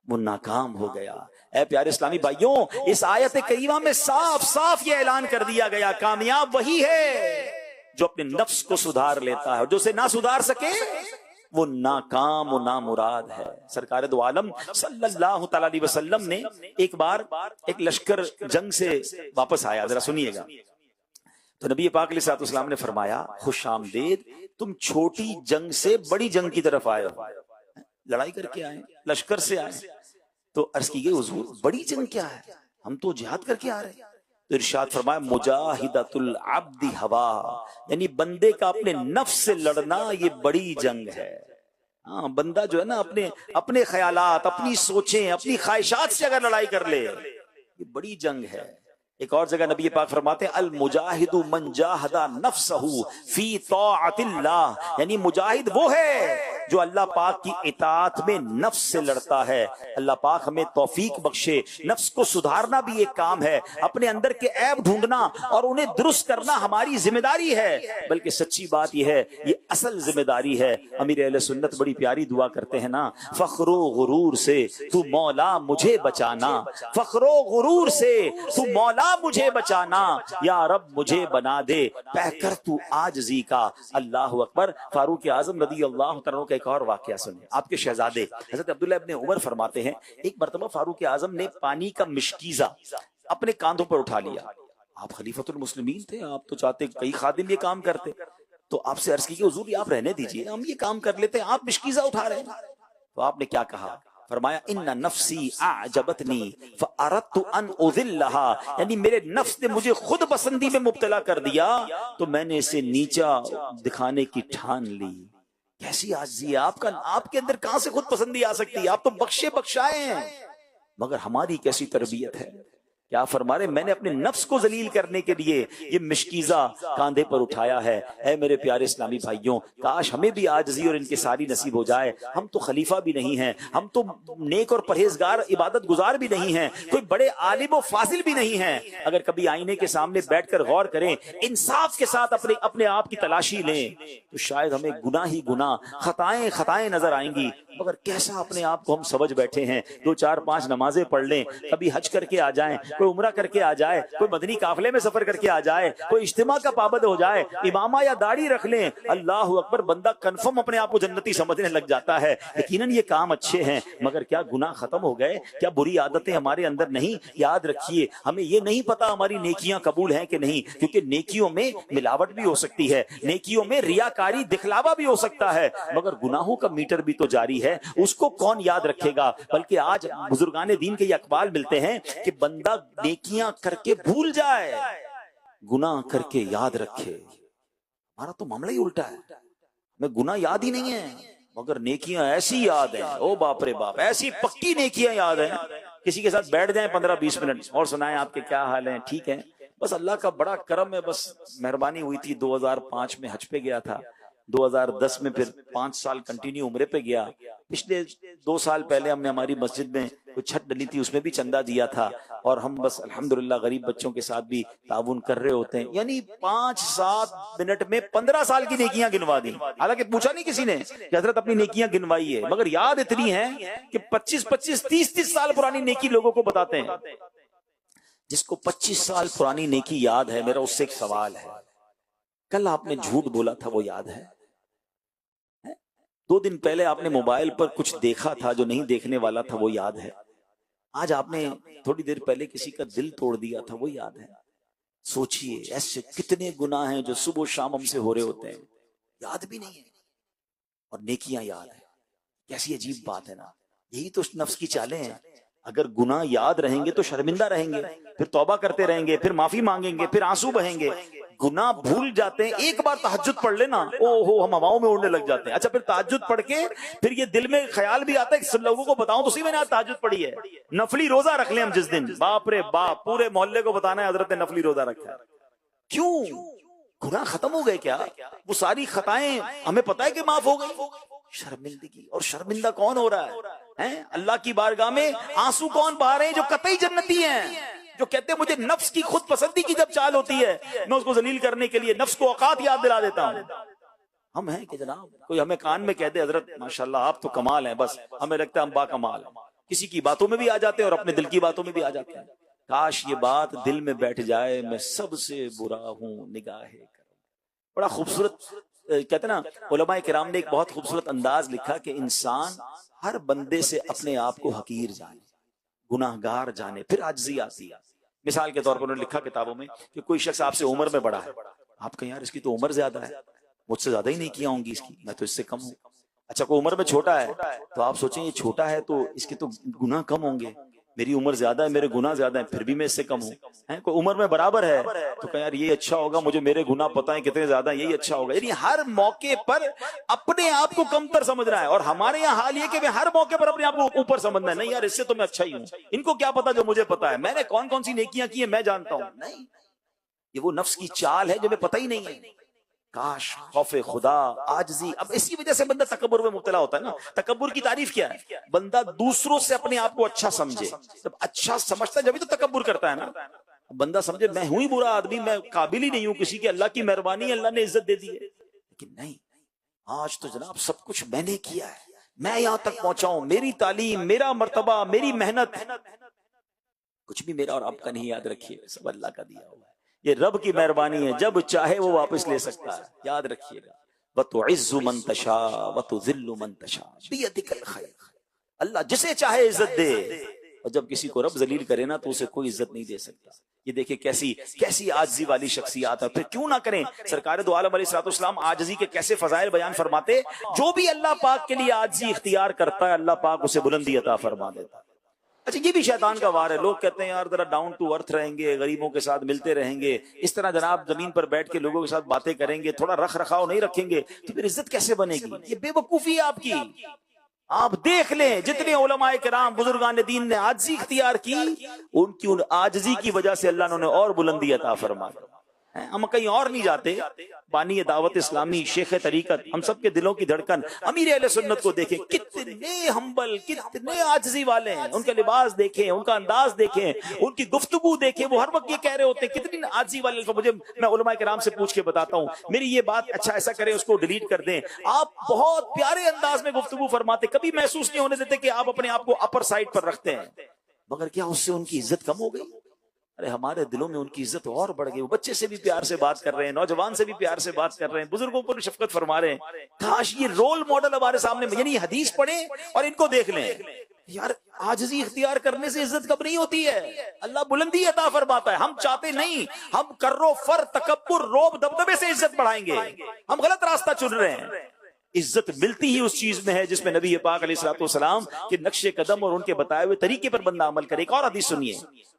وہ ناکام ہو گیا۔ اے پیارے اسلامی بھائیوں، اس آیت کریمہ میں صاف صاف یہ اعلان کر دیا گیا کامیاب وہی ہے جو اپنے نفس کو سدھار لیتا ہے، اور جو اسے نہ سدھار سکے وہ ناکام و نامراد ہے۔ سرکار دو عالم صلی اللہ تعالی علیہ وسلم نے ایک بار ایک لشکر جنگ سے واپس آیا، ذرا سنیے گا، تو نبی پاک علیہ الصلوۃ والسلام نے فرمایا خوش آمدید، تم چھوٹی جنگ سے بڑی جنگ کی طرف آئے ہو، لڑائی کر کے آئے، لشکر سے آئے۔ تو عرض کی گئی حضور بڑی جنگ کیا ہے، ہم تو جہاد کر کے آ رہے ہیں۔ تو ارشاد فرمایا مجاہدۃ العبد ہوا، یعنی بندے کا اپنے نفس سے لڑنا یہ بڑی جنگ ہے۔ ہاں، بندہ جو ہے نا اپنے خیالات، اپنی سوچیں، اپنی خواہشات سے اگر لڑائی کر لے یہ بڑی جنگ ہے۔ ایک اور جگہ نبی پاک فرماتے ہیں المجاہد من جاہد نفسہ فی طاعت اللہ، یعنی مجاہد وہ ہے جو اللہ پاک کی اطاعت میں نفس سے لڑتا ہے۔ اللہ پاک ہمیں توفیق بخشے۔ نفس کو سدھارنا بھی ایک کام ہے، اپنے اندر کے عیب ڈھونڈنا اور انہیں درست کرنا ہماری ذمہ داری ہے، بلکہ سچی بات یہ ہے، یہ اصل ذمہ داری ہے۔ امیر اہل سنت بڑی پیاری دعا کرتے ہیں نا، فخر و غرور سے تو مولا مجھے بچانا، فخر و غرور سے تو مولا مجھے بچانا، یا رب مجھے بنا دے پہ کر تو عاجزی کا۔ اللہ اکبر۔ فاروق اعظم رضی اللہ عنہ کا ایک اور واقعہ سنیں۔ آپ کے شہزادے حضرت عبداللہ ابن عمر فرماتے ہیں، ایک مرتبہ فاروق اعظم نے پانی کا مشکیزہ اپنے کاندھوں پر اٹھا لیا۔ آپ خلیفۃ المسلمین تھے، آپ تو چاہتے کئی خادم یہ کام کرتے، تو آپ سے عرض کی کہ حضور آپ رہنے دیجئے، ہم یہ کام کر لیتے ہیں، آپ مشکیزہ اٹھا رہے ہیں۔ تو آپ نے کیا کہا؟ فرمایا ان نفسی اعجبتنی فاردت ان اذلها، یعنی میرے نفس نے مجھے خود پسندی میں مبتلا کر دیا تو میں نے اسے نیچا دکھانے کی ٹھان لی۔ کیسی عاجزی ہے آپ کا، آپ کے اندر کہاں سے خود پسندی آ سکتی ہے؟ آپ تو بخشے بخشائے ہیں، مگر ہماری کیسی تربیت ہے۔ کیا فرما رہے؟ میں نے اپنے نفس کو ذلیل کرنے کے لیے یہ مشکیزہ کاندھے پر اٹھایا ہے۔ اے میرے پیارے اسلامی بھائیوں، کاش ہمیں بھی عاجزی اور انکساری نصیب ہو جائے۔ ہم تو خلیفہ بھی نہیں ہیں، ہم تو نیک اور پرہیزگار عبادت گزار بھی نہیں ہیں، کوئی بڑے عالم و فاضل بھی نہیں ہیں۔ اگر کبھی آئینے کے سامنے بیٹھ کر غور کریں، انصاف کے ساتھ اپنے آپ کی تلاشی لیں، تو شاید ہمیں گناہ ہی گناہ، خطائیں نظر آئیں گی، مگر کیسا اپنے آپ کو ہم سمجھ بیٹھے ہیں۔ 2 4 5 نمازیں پڑھ لیں، کبھی حج کر کے آ جائیں، کوئی عمرہ کر کے آ جائے، کوئی مدنی قافلے میں سفر کر کے آ جائے، کوئی اجتماع کا پابند ہو جائے، امامہ یا داڑھی رکھ لیں، اللہ اکبر، بندہ کنفرم اپنے آپ کو جنتی سمجھنے لگ جاتا ہے۔ یقیناً یہ کام اچھے ہیں، مگر کیا گناہ ختم ہو گئے؟ کیا بری عادتیں ہمارے اندر نہیں؟ یاد رکھیے، ہمیں یہ نہیں پتا ہماری نیکیاں قبول ہیں کہ نہیں، کیونکہ نیکیوں میں ملاوٹ بھی ہو سکتی ہے، نیکیوں میں ریاکاری دکھلاوا بھی ہو سکتا ہے، مگر گناہوں کا میٹر بھی تو جاری ہے، اس کو کون یاد رکھے گا؟ بلکہ آج بزرگان دین کے یہ اقوال ملتے ہیں کہ بندہ نیکیاں کر کے بھول جائے، گناہ کر کے یاد رکھے۔ ہمارا تو معاملہ ہی الٹا ہے، ہمیں گناہ یاد ہی نہیں ہے، مگر نیکیاں ایسی یاد ہیں، او باپ رے باپ، ایسی پکی نیکیاں یاد ہیں۔ کسی کے ساتھ بیٹھ جائیں 15 20 منٹ، اور سنائیں آپ کے کیا حال ہیں، ٹھیک ہے، بس اللہ کا بڑا کرم ہے، بس مہربانی ہوئی تھی، 2005 میں حج پہ گیا تھا، 2010 میں پھر 5 سال کنٹینیو عمرے پہ گیا، پچھلے 2 سال پہلے ہم نے ہماری مسجد میں کوئی چھت ڈلی تھی، اس میں بھی چندہ دیا تھا، اور ہم بس الحمدللہ غریب بچوں کے ساتھ بھی تعاون کر رہے ہوتے ہیں۔ یعنی 5-7 منٹ میں 15 سال کی نیکیاں گنوا دی، حالانکہ پوچھا نہیں کسی نے کہ حضرت اپنی نیکیاں گنوائی ہے، مگر یاد اتنی ہیں کہ 25-25 30-30 سال پرانی نیکی لوگوں کو بتاتے ہیں۔ جس کو 25 سال پرانی نیکی یاد ہے، میرا اس سے ایک سوال ہے، کل آپ نے جھوٹ بولا تھا وہ یاد ہے؟ 2 دن پہلے آپ نے موبائل پر کچھ دیکھا تھا جو نہیں دیکھنے والا تھا، وہ یاد ہے؟ آج آپ نے تھوڑی دیر پہلے کسی کا دل توڑ دیا تھا، وہ یاد ہے؟ سوچئے ایسے کتنے گناہ ہیں جو صبح و شام ہم سے ہو رہے ہوتے ہیں، یاد بھی نہیں ہے، اور نیکیاں یاد ہیں۔ کیسی عجیب بات ہے نا، یہی تو نفس کی چالیں ہیں۔ اگر گناہ یاد رہیں گے تو شرمندہ رہیں گے، پھر توبہ کرتے رہیں گے، پھر معافی مانگیں گے، پھر آنسو بہیں گے۔ گناہ بھول جاتے ہیں، ایک بار تہجد پڑھ لینا، او ہو ہم ہواؤں میں اڑنے لگ جاتے ہیں۔ اچھا پھر تہجد پڑھ کے پھر یہ دل میں خیال بھی آتا ہے کہ سب لوگوں کو بتاؤں تو صحیح میں نے آج تہجد پڑھی ہے، نفلی روزہ رکھ لیں ہم جس دن، باپ رے باپ، پورے محلے کو بتانا ہے حضرت نے نفلی روزہ رکھا ہے۔ کیوں؟ گناہ ختم ہو گئے کیا؟ وہ ساری خطائیں ہمیں پتہ ہے کہ معاف ہو گئی؟ شرمندگی، اور شرمندہ کون ہو رہا ہے؟ اللہ کی بارگاہ میں آنسو کون بہا رہے ہیں؟ جو قطعی جنتی ہیں، جو کہتے ہیں مجھے نفس کی خود پسندی کی جب چال ہوتی ہے میں اس کو ذلیل کرنے کے لیے نفس کو اوقات یاد دلا دیتا ہوں۔ ہم ہیں کہ جناب کوئی ہمیں کان میں کہہ دے حضرت ماشاءاللہ آپ تو کمال ہیں، بس ہمیں لگتا ہے ہم با کمال ہیں، کسی کی باتوں میں بھی آ جاتے ہیں اور اپنے دل کی باتوں میں بھی آ جاتے ہیں۔ کاش یہ بات دل میں بیٹھ جائے، میں سب سے برا ہوں نگاہ کرم۔ بڑا خوبصورت کہتے ہیں نا علماء کرام نے ایک بہت خوبصورت انداز لکھا کہ انسان ہر بندے سے اپنے آپ کو حقیر جانے، گناہگار جانے، پھر عاجزی آتی ہے۔ مثال کے طور پر انہوں نے لکھا کتابوں میں کہ کوئی شخص آپ سے عمر میں بڑا ہے، آپ کہیں یار اس کی تو عمر زیادہ ہے، مجھ سے زیادہ ہی نہیں کیا ہوں گی اس کی، میں تو اس سے کم ہوں۔ اچھا کوئی عمر میں چھوٹا ہے تو آپ سوچیں یہ چھوٹا ہے تو اس کے تو گناہ کم ہوں گے، میری عمر زیادہ ہے میرے گناہ زیادہ ہیں، پھر بھی میں اس سے کم ہوں۔ کوئی عمر میں برابر ہے تو کہ یار یہ اچھا ہوگا، مجھے میرے گناہ پتہ ہیں کتنے زیادہ ہیں، یہی اچھا ہوگا۔ یعنی ہر موقع پر اپنے آپ کو کم تر سمجھ رہا ہے، اور ہمارے یہاں حال یہ کہ میں ہر موقع پر اپنے آپ کو اوپر سمجھنا ہے، نہیں یار اس سے تو میں اچھا ہی ہوں، ان کو کیا پتا جو مجھے پتا ہے، میں نے کون سی نیکیاں کی ہیں میں جانتا ہوں۔ نہیں، یہ وہ نفس کی چال ہے جو ہمیں پتہ ہی نہیں ہے۔ کاش خوف خدا، عاجزی. اب اسی وجہ سے بندہ تکبر میں مبتلا ہوتا ہے نا. تکبر کی تعریف کیا ہے؟ بندہ دوسروں سے اپنے آپ کو اچھا سمجھے. جب اچھا سمجھتا ہے جبھی تو تکبر کرتا ہے نا. بندہ سمجھے میں ہوں ہی برا آدمی، میں قابل ہی نہیں ہوں کسی کی، اللہ کی مہربانی، اللہ نے عزت دے دی ہے. لیکن نہیں، آج تو جناب سب کچھ میں نے کیا ہے، میں یہاں تک پہنچا ہوں، میری تعلیم، میرا مرتبہ، میری محنت، کچھ بھی میرا اور آپ کا نہیں. یاد رکھیے سب اللہ کا دیا ہوا ہے. یہ رب کی مہربانی ہے، جب چاہے وہ واپس لے سکتا ہے. یاد رکھیے گا وَتُعِزُّ مَن تَشَاءُ وَتُذِلُّ مَن تَشَاءُ بِيَدِكَ الْخَيْرُ. اللہ جسے چاہے عزت دے، اور جب کسی کو رب ذلیل کرے نا تو اسے کوئی عزت نہیں دے سکتا. یہ دیکھیں کیسی عاجزی والی شخصیات ہے. پھر کیوں نہ کریں. سرکار دو عالم علیہ الصلوۃ والسلام عاجزی کے کیسے فضائل بیان فرماتے. جو بھی اللہ پاک کے لیے عاجزی اختیار کرتا ہے اللہ پاک اسے بلندی عطا فرما دیتا ہے. اچھا یہ بھی شیطان کا وار ہے. لوگ کہتے ہیں یار ذرا ڈاؤن ٹو ارتھ رہیں گے، غریبوں کے ساتھ ملتے رہیں گے، اس طرح جناب زمین پر بیٹھ کے لوگوں کے ساتھ باتیں کریں گے، تھوڑا رکھ رکھاؤ نہیں رکھیں گے تو پھر عزت کیسے بنے گی. یہ بے وقوفی ہے آپ کی. آپ دیکھ لیں جتنے علماء کرام بزرگان دین نے عاجزی اختیار کی، ان کی ان عاجزی کی وجہ سے اللہ نے اور بلندی عطا فرما. ہم کہیں اور نہیں جاتے. بانی دعوت اسلامی، شیخ طریقت، ہم سب کے دلوں کی دھڑکن امیر اہل سنت کو دیکھیں، کتنے ہمبل، کتنے عاجزی والے ہیں. ان کا لباس دیکھیں، ان کا انداز دیکھیں، ان کی گفتگو دیکھیں. وہ ہر وقت یہ کہہ رہے ہوتے ہیں کتنی عاجزی والے. میں علماء کرام سے پوچھ کے بتاتا ہوں، میری یہ بات اچھا ایسا کریں اس کو ڈیلیٹ کر دیں. آپ بہت پیارے انداز میں گفتگو فرماتے، کبھی محسوس نہیں ہونے دیتے کہ آپ اپنے آپ کو اپر سائڈ پر رکھتے ہیں. مگر کیا اس سے ان کی عزت کم ہو گئی؟ ارے ہمارے دلوں میں ان کی عزت اور بڑھ گئی. وہ بچے سے بھی پیار سے بات کر رہے ہیں، نوجوان سے بھی پیار سے بات کر رہے ہیں، بزرگوں پر شفقت فرما رہے ہیں. کاش یہ رول ماڈل ہمارے سامنے، یعنی حدیث پڑھیں اور ان کو دیکھ لیں. یار عاجزی اختیار کرنے سے عزت کب نہیں ہوتی ہے. اللہ بلندی عطا فرماتا ہے. ہم چاہتے نہیں، ہم کرو فر تکبر روب دبدبے سے عزت بڑھائیں گے. ہم غلط راستہ چن رہے ہیں. عزت ملتی ہی اس چیز میں ہے جس میں نبی پاک علیہ الصلوۃ والسلام کے نقش قدم اور ان کے بتائے ہوئے طریقے پر بندہ عمل کرے. ایک اور حدیث سنیے،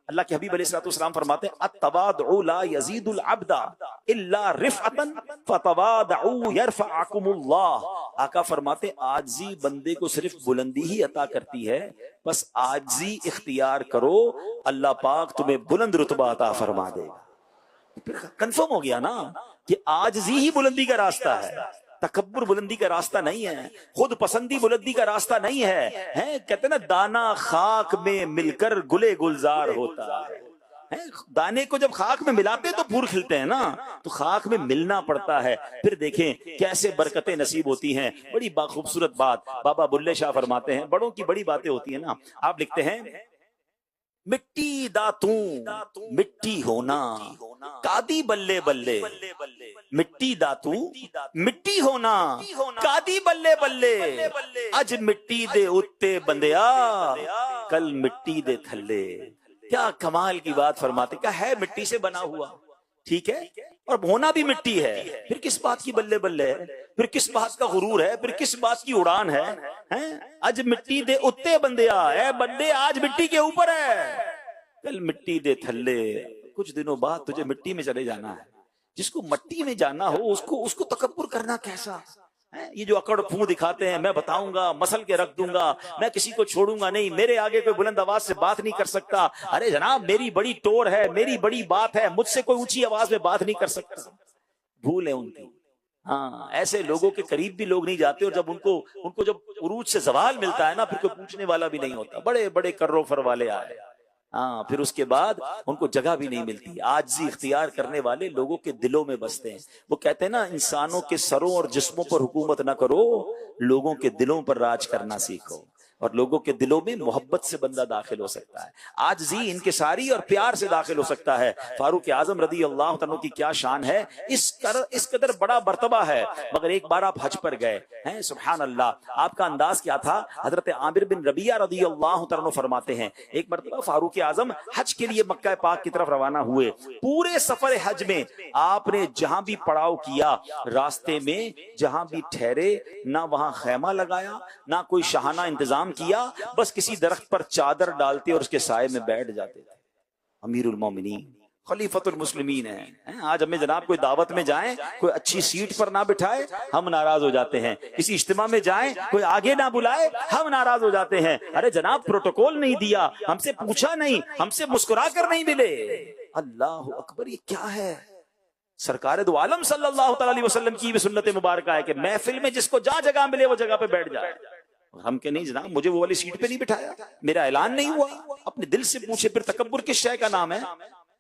اللہ کے حبیب علیہ الصلوۃ والسلام فرماتے ہیں التواضع لا يزيد العبد الا رفعة فتواضعوا يرفعكم اللہ. آقا فرماتے عاجزی بندے کو صرف بلندی ہی عطا کرتی ہے، بس عاجزی اختیار کرو اللہ پاک تمہیں بلند رتبہ عطا فرما دے گا. پھر کنفرم ہو گیا نا کہ عاجزی ہی بلندی کا راستہ ہے. تکبر بلندی کا راستہ نہیں ہے، خود پسندی بلندی کا راستہ نہیں ہے. کہتے ہیں نا دانا خاک میں مل کر گلے گلزار ہوتا ہے. دانے کو جب خاک میں ملاتے تو پھول کھلتے ہیں نا، تو خاک میں ملنا پڑتا ہے. پھر دیکھیں کیسے برکتیں نصیب ہوتی ہیں. بڑی خوبصورت بات بابا بلے شاہ فرماتے ہیں. بڑوں کی بڑی باتیں ہوتی ہیں نا. آپ لکھتے ہیں مٹی داتوں مٹی ہونا کادی بلے بلے، مٹی داتو مٹی ہونا کادی بلے بلے، اج مٹی دے اتے بندیا کل مٹی دے تھلے. کیا کمال کی بات فرماتے. کیا ہے مٹی سے بنا ہوا، ٹھیک ہے، اور ہونا بھی مٹی ہے. پھر کس بات کی بلے بلے ہے، پھر کس بات کا غرور ہے، پھر کس بات کی اڑان ہے. اج مٹی دے اتے بندیا، اے بندے آج مٹی کے اوپر ہے کل مٹی دے تھلے. کچھ دنوں بعد تجھے مٹی میں چلے جانا ہے. جس کو مٹی میں جانا ہو اس کو تکبر کرنا کیسا. یہ جو اکڑ پھوں دکھاتے ہیں، میں بتاؤں گا، مسل کے رکھ دوں گا، میں کسی کو چھوڑوں گا نہیں، میرے آگے کوئی بلند آواز سے بات نہیں کر سکتا. ارے جناب میری بڑی ٹور ہے، میری بڑی بات ہے، مجھ سے کوئی اونچی آواز میں بات نہیں کر سکتا. بھول ہے ان کی. ہاں ایسے لوگوں کے قریب بھی لوگ نہیں جاتے، اور جب ان کو جب عروج سے زوال ملتا ہے نا پھر کوئی پوچھنے والا بھی نہیں ہوتا. بڑے بڑے کرو فر والے آئے. ہاں پھر اس کے بعد ان کو جگہ بھی نہیں ملتی. عاجزی اختیار کرنے والے لوگوں کے دلوں میں بستے ہیں. وہ کہتے ہیں نا انسانوں کے سروں اور جسموں پر حکومت نہ کرو، لوگوں کے دلوں پر راج کرنا سیکھو. اور لوگوں کے دلوں میں محبت سے بندہ داخل ہو سکتا ہے، عاجزی انکساری اور پیار سے داخل ہو سکتا ہے. فاروق اعظم رضی اللہ عنہ کی کیا شان ہے، اس قدر بڑا مرتبہ ہے. مگر ایک بار آپ حج پر گئے ہیں، سبحان اللہ، آپ کا انداز کیا تھا. حضرت عامر بن ربیعہ رضی اللہ عنہ فرماتے ہیں ایک مرتبہ فاروق اعظم حج کے لیے مکہ پاک کی طرف روانہ ہوئے. پورے سفر حج میں آپ نے جہاں بھی پڑاؤ کیا، راستے میں جہاں بھی ٹھہرے، نہ وہاں خیمہ لگایا، نہ کوئی شاہانہ انتظام کیا، بس کسی درخت پر چادر ڈالتے اور اس کے سائے میں بیٹھ جاتے تھے. امیر المومنین خلیفۃ المسلمین ہیں. آج ہمیں جناب کوئی دعوت میں جائیں، کوئی اچھی سیٹ پر نہ بٹھائے، ہم ناراض ہو جاتے ہیں. کسی اجتماع میں جائیں، کوئی آگے نہ بلائے، ہم ناراض ہو جاتے ہیں. ارے جناب پروٹوکول نہیں دیا، ہم سے پوچھا نہیں، ہم سے مسکرا کر نہیں ملے. اللہ اکبر، یہ کیا ہے؟ سرکار دو عالم صلی اللہ تعالی علیہ وسلم کی بھی سنت مبارکہ ہے کہ محفل میں جس کو جہاں جگہ ملے وہ جگہ پہ بیٹھ جائے. ہم کہ نہیں جناب مجھے وہ والی سیٹ پہ نہیں بٹھایا, میرا اعلان نہیں ہوا. اپنے دل سے پوچھے پھر تکبر کس شے کا نام ہے؟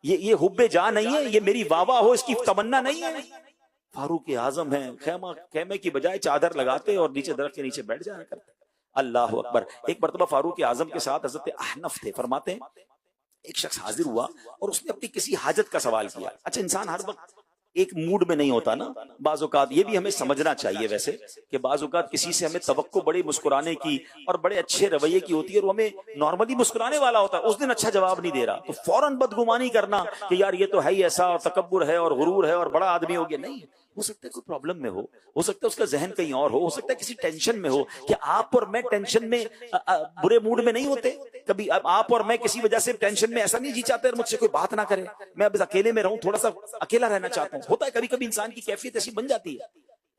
یہ حب جاں نہیں ہے, یہ میری واہ ہو اس کی تمنا نہیں ہے. فاروق اعظم ہیں, خیمے کی بجائے چادر لگاتے اور نیچے درخت کے نیچے بیٹھ جایا کرتے. اللہ اکبر. ایک مرتبہ فاروق اعظم کے ساتھ حضرت احنف تھے. فرماتے ہیں ایک شخص حاضر ہوا اور اس نے اپنی کسی حاجت کا سوال کیا. اچھا انسان ہر وقت ایک موڈ میں نہیں ہوتا نا, بعض اوقات یہ بھی ہمیں سمجھنا چاہیے ویسے کہ بعض اوقات کسی سے ہمیں توقع بڑے مسکرانے کی اور بڑے اچھے رویے کی ہوتی ہے اور وہ ہمیں نارملی مسکرانے والا ہوتا ہے, اس دن اچھا جواب نہیں دے رہا تو فوراً بدگمانی کرنا کہ یار یہ تو ہے ہی ایسا, اور تکبر ہے اور غرور ہے اور بڑا آدمی ہو گیا. نہیں, ہو سکتا ہے کوئی پرابلم میں ہو سکتا ہے اس کا ذہن کہیں اور ہو سکتا ہے کسی ٹینشن میں ہو. کہ آپ اور میں ٹینشن میں برے موڈ میں نہیں ہوتے کبھی؟ آپ اور میں کسی وجہ سے ٹینشن میں ایسا نہیں جی چاہتے اور مجھ سے کوئی بات نہ کرے, میں اب اکیلے میں رہوں, تھوڑا سا اکیلا رہنا چاہتا ہوں. ہوتا ہے کبھی کبھی انسان کی کیفیت ایسی بن جاتی ہے.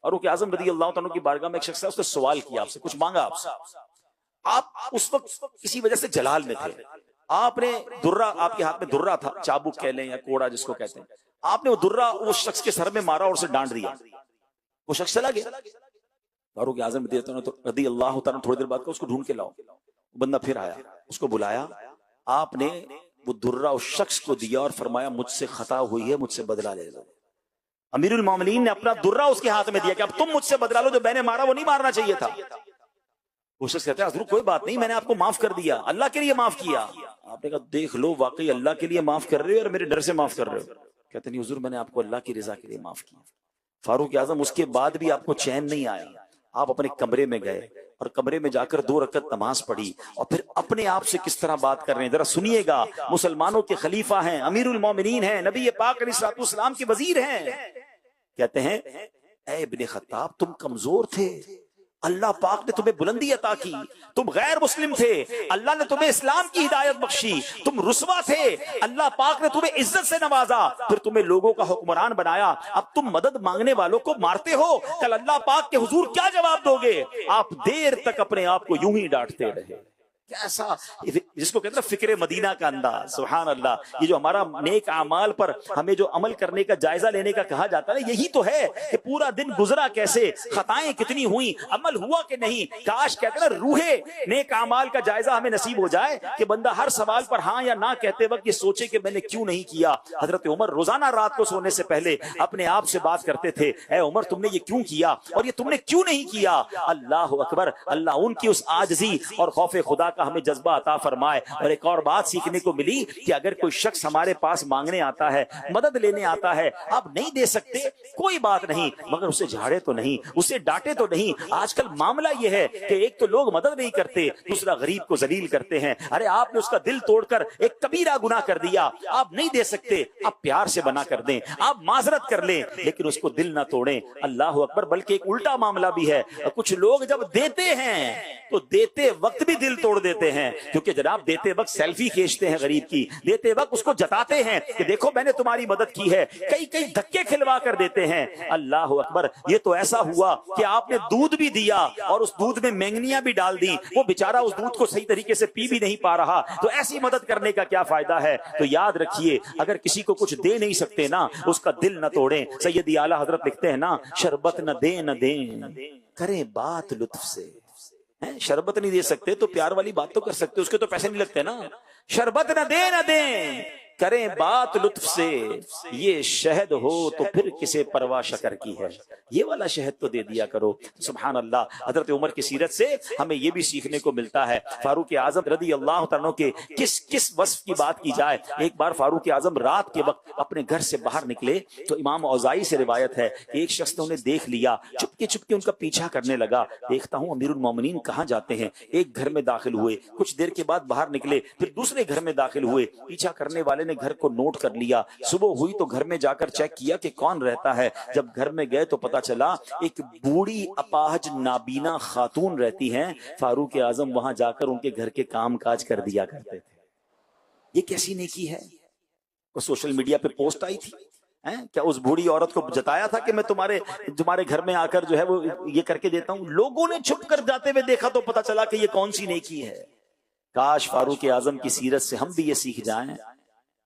فاروق اعظم رضی اللہ تعالیٰ کی بارگاہ میں ایک شخص ہے, اس نے سوال کیا, آپ سے کچھ مانگا. آپ سے, آپ اس وقت کسی وجہ سے جلال میں تھے, آپ نے درہ, آپ کے ہاتھ میں درہ تھا, چابک کہہ لیں یا کوڑا جس کو کہتے ہیں, آپ نے وہ درہ اس شخص کے سر میں مارا اور اسے ڈانٹ دیا. وہ شخص چلا گیا. فاروق اعظم رضی اللہ تعالیٰ تھوڑی دیر بعد کہا اس کو ڈھونڈ کے لاؤ. بندہ پھر آیا, اس کو بلایا, آپ نے وہ درہ اس شخص کو دیا اور فرمایا مجھ سے خطا ہوئی ہے, مجھ سے بدلہ لے لو. امیر المومنین نے اپنا درہ اس کے ہاتھ میں دیا کہ اب تم مجھ سے بدلہ لو, جو میں نے مارا وہ نہیں مارنا چاہیے تھا. وہ شخص کہتا ہے حضور کوئی بات نہیں, میں نے آپ کو معاف کر دیا, اللہ کے لیے معاف کیا. آپ نے کہا دیکھ لو واقعی اللہ کے لیے معاف کر رہے ہو اور میرے ڈر سے معاف کر رہے ہو. کہتے نہیں حضور میں نے آپ کو اللہ کی رضا کے لیے معاف کیا. فاروق اعظم اس کے بعد بھی آپ کو چین نہیں آیا, آپ اپنے کمرے میں گئے اور کمرے میں جا کر 2 رکعت نماز پڑھی اور پھر اپنے آپ سے کس طرح بات کر رہے ہیں ذرا سنیے گا. مسلمانوں کے خلیفہ ہیں, امیر المومنین ہیں, نبی پاک علیہ الصلوۃ والسلام کے وزیر ہیں. کہتے ہیں اے ابن خطاب تم کمزور تھے, اللہ پاک نے تمہیں بلندی عطا کی, تم غیر مسلم تھے, اللہ نے تمہیں اسلام کی ہدایت بخشی, تم رسوا تھے, اللہ پاک نے تمہیں عزت سے نوازا, پھر تمہیں لوگوں کا حکمران بنایا, اب تم مدد مانگنے والوں کو مارتے ہو, کل اللہ پاک کے حضور کیا جواب دو گے؟ آپ دیر تک اپنے آپ کو یوں ہی ڈانٹتے رہے. کیسا جس کو کہتے ہیں فکر مدینہ کا انداز. سبحان اللہ. یہ جو ہمارا نیک اعمال پر ہمیں جو عمل کرنے کا جائزہ لینے کا کہا جاتا ہے یہی تو ہے کہ پورا دن گزرا کیسے, خطائیں کتنی ہوئیں, عمل ہوا کہ نہیں. کاش کہتے ہیں روح نیک اعمال کا جائزہ ہمیں نصیب ہو جائے کہ بندہ ہر سوال پر ہاں یا نہ کہتے وقت یہ سوچے کہ میں نے کیوں نہیں کیا. حضرت عمر روزانہ رات کو سونے سے پہلے اپنے آپ سے بات کرتے تھے, اے عمر تم نے یہ کیوں کیا اور یہ تم نے کیوں نہیں کیا. اللہ اکبر. اللہ ان کی اس عاجزی اور خوف خدا کا ہمیں جذبہ عطا فرمائے. اور ایک اور بات سیکھنے کو ملی کہ اگر کوئی شخص ہمارے پاس مانگنے آتا ہے, مدد لینے آتا ہے, آپ نہیں دے سکتے کوئی بات نہیں, مگر اسے جھاڑے تو نہیں, اسے ڈانٹے تو نہیں. آج کل معاملہ یہ ہے کہ ایک تو لوگ مدد نہیں کرتے, دوسرا غریب کو ذلیل کرتے ہیں. ارے آپ نے اس کا دل توڑ کر ایک کبیرہ گناہ کر دیا, آپ نہیں دے سکتے, آپ پیار سے بنا کر دیں, آپ معذرت کر لیں, لیکن اس کو دل نہ توڑیں. اللہ اکبر. بلکہ ایک الٹا معاملہ بھی ہے, کچھ لوگ جب دیتے ہیں تو دیتے وقت بھی دل توڑ دیتے ہیں, کیونکہ جناب دیتے وقت سیلفی کھینچتے ہیں غریب کی, دیتے وقت اس کو جتاتے ہیں کہ دیکھو میں نے تمہاری مدد کی ہے, کئی دھکے کھلوا کر دیتے ہیں. اللہ اکبر. یہ تو ایسا ہوا کہ آپ نے دودھ بھی دیا اور اس دودھ میں مینگنیاں بھی ڈال دی, وہ بیچارہ اس دودھ کو صحیح طریقے سے پی بھی نہیں پا رہا, تو ایسی مدد کرنے کا کیا فائدہ ہے. تو یاد رکھیے اگر کسی کو کچھ دے نہیں سکتے نا, اس کا دل نہ توڑیں. سیدی اعلیٰ حضرت لکھتے ہیں نا, شربت نہ دیں کریں بات لطف سے. شربت نہیں دے سکتے تو پیار والی بات تو کر سکتے, اس کے تو پیسے نہیں لگتے نا. شربت نہ دیں کریں بات لطف سے, یہ شہد ہو تو پھر کسے پرواہ شکر کی ہے. یہ والا شہد تو دے دیا کرو. سبحان اللہ. حضرت عمر کی سیرت سے ہمیں یہ بھی سیکھنے کو ملتا ہے. فاروق اعظم رضی اللہ تعالیٰ کے کس وصف کی بات کی جائے. ایک بار فاروق اعظم رات کے وقت اپنے گھر سے باہر نکلے تو امام اوزاعی سے روایت ہے کہ ایک شخص نے انہیں دیکھ لیا, چپکے ان کا پیچھا کرنے لگا. دیکھتا ہوں امیر المومنین کہاں جاتے ہیں. ایک گھر میں داخل ہوئے, کچھ دیر کے بعد باہر نکلے, پھر دوسرے گھر میں داخل ہوئے. پیچھا کرنے والے نے گھر کو نوٹ کر لیا. صبح ہوئی تو گھر میں جا کر چیک کیا کہ کون رہتا ہے. جب گھر میں گئے تو پتا چلا ایک بوڑھی اپاہج نابینا خاتون رہتی ہیں. فاروق اعظم وہاں جا کر ان کے گھر کے کام کاج کر دیا کرتے تھے. یہ کیسی نیکی ہے. وہ سوشل میڈیا پہ پوسٹ آئی تھی, کیا اس بوڑھی عورت کو جتایا تھا کہ میں تمہارے گھر میں آ کر جو ہے وہ یہ کر کے دیتا ہوں. لوگوں نے چھپ کر جاتے ہوئے دیکھا تو پتا چلا کہ یہ کون سی نیکی ہے. کاش فاروق اعظم کی سیرت سے ہم بھی یہ سیکھ جائیں,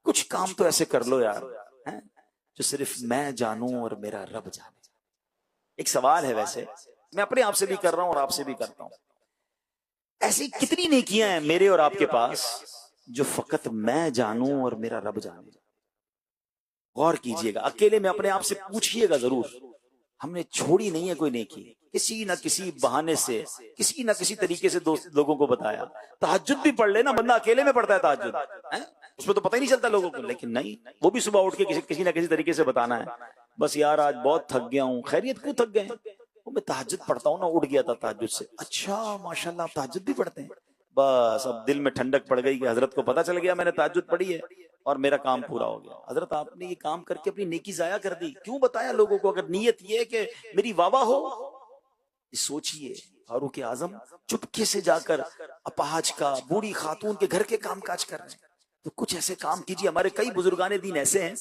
کچھ کام تو ایسے کر لو یار. جو صرف میں جانوں اور میرا رب جانے. ایک سوال ہے ویسے, میں اپنے آپ سے بھی کر رہا ہوں اور آپ سے بھی کرتا ہوں, ایسی کتنی نیکیاں ہیں میرے اور آپ کے پاس جو فقط میں جانوں اور میرا رب جانے؟ غور کیجئے گا, اکیلے میں اپنے آپ سے پوچھئے گا ضرور, ہم نے چھوڑی نہیں ہے کوئی نیکی, کسی نہ کسی بہانے سے, کسی نہ کسی طریقے سے لوگوں کو بتایا. تہجد بھی پڑھ لینا, بندہ اکیلے میں پڑھتا ہے تہجد, اس میں تو پتہ ہی نہیں چلتا لوگوں کو, لیکن نہیں, وہ بھی صبح اٹھ کے کسی نہ کسی طریقے سے بتانا ہے, بس یار آج بہت تھک گیا ہوں. خیریت کیوں تھک گئے؟ میں تہجد پڑھتا ہوں نا, اٹھ گیا تھا تہجد سے. اچھا ماشاءاللہ آپ تہجد بھی پڑھتے ہیں؟ بس اب دل میں ٹھنڈک پڑ گئی کہ حضرت کو پتہ چل گیا میں نے تہجد پڑھی ہے اور میرا کام پورا ہو گیا. حضرت آپ نے یہ کام کر کے اپنی نیکی ضائع کر دی, کیوں بتایا لوگوں کو؟ اگر نیت یہ ہے کہ میری واہ واہ ہو. سوچئے فاروق اعظم چپکے سے جا کر اپاہج کا, بوڑھی خاتون کے گھر کے کام کاج کر رہے ہیں, تو کچھ ایسے کام کیجئے. ہمارے کئی بزرگان دین ایسے ہیں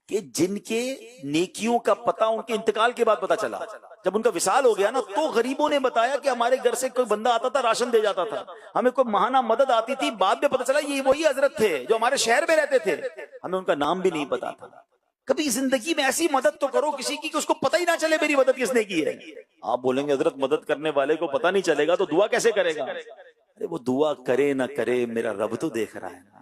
کہ جن کے نیکیوں کا پتہ ان کے انتقال کے بعد پتہ چلا, جب ان کا وصال ہو گیا نا, تو غریبوں نے بتایا کہ ہمارے گھر سے کوئی بندہ آتا تھا, راشن دے جاتا تھا, ہمیں کوئی ماہانہ مدد آتی تھی, بعد میں پتہ چلا یہ وہی حضرت تھے جو ہمارے شہر میں رہتے تھے, ہمیں ان کا نام بھی نہیں پتا تھا. کبھی زندگی میں ایسی مدد تو کرو کسی کی کہ اس کو پتہ ہی نہ چلے میری مدد کس نے کی ہے. آپ بولیں گے حضرت مدد کرنے والے کو پتہ نہیں چلے گا تو دعا کیسے کرے گا؟ ارے وہ دعا کرے نہ کرے میرا رب تو دیکھ رہا ہے نا.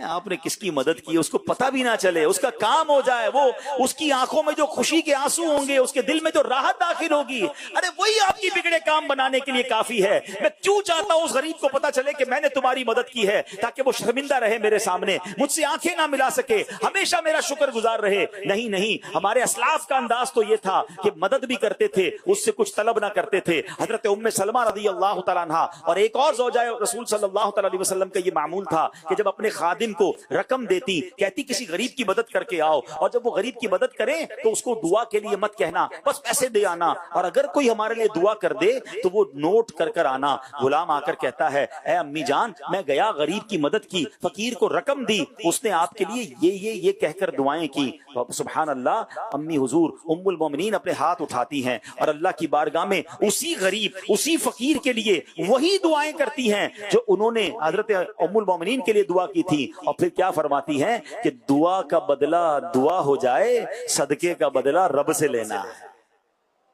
آپ نے کس کی مدد کی اس کو پتہ بھی نہ چلے, اس کا کام ہو جائے, وہ اس کی آنکھوں میں جو خوشی کے آنسو ہوں گے, اس کے دل میں جو راحت داخل ہوگی, ارے وہی آپ کی بگڑے کام بنانے کے لیے کافی ہے. میں کیوں چاہتا ہوں اس غریب کو پتہ چلے کہ میں نے تمہاری مدد کی ہے, تاکہ وہ شرمندہ رہے میرے سامنے, مجھ سے آنکھیں نہ ملا سکے, ہمیشہ میرا شکر گزار رہے. نہیں, ہمارے اسلاف کا انداز تو یہ تھا کہ مدد بھی کرتے تھے, اس سے کچھ طلب نہ کرتے تھے. حضرت ام سلمہ رضی اللہ تعالیٰ عنہا اور ایک اور زوجہ رسول صلی اللہ تعالیٰ علیہ وسلم کا یہ معمول تھا کہ جب اپنے خادم کو رقم دیتی, کہتی کسی غریب کی مدد کر کے آؤ, اور جب وہ غریب کی مدد کریں تو اس کو دعا کے لیے مت کہنا, بس پیسے دے آنا, اور اگر کوئی ہمارے لیے دعا کر دے تو وہ نوٹ کر کر آنا. غلام آ کر کہتا ہے اے امی جان, میں گیا غریب کی مدد کی, فقیر کو رقم دی, اس نے آپ کے لیے یہ کہہ کر دعائیں کی. سبحان اللہ, امی حضور ام المومنین اپنے ہاتھ اٹھاتی ہیں اور اللہ کی بارگاہ میں اسی غریب, اسی فقیر کے لیے وہی دعائیں کرتی ہیں جو انہوں نے حضرت ام المومنین کے لیے دعا کی تھی. اور پھر کیا فرماتی ہیں کہ دعا کا بدلہ دعا ہو جائے, صدقے کا بدلہ رب سے لینا ہے.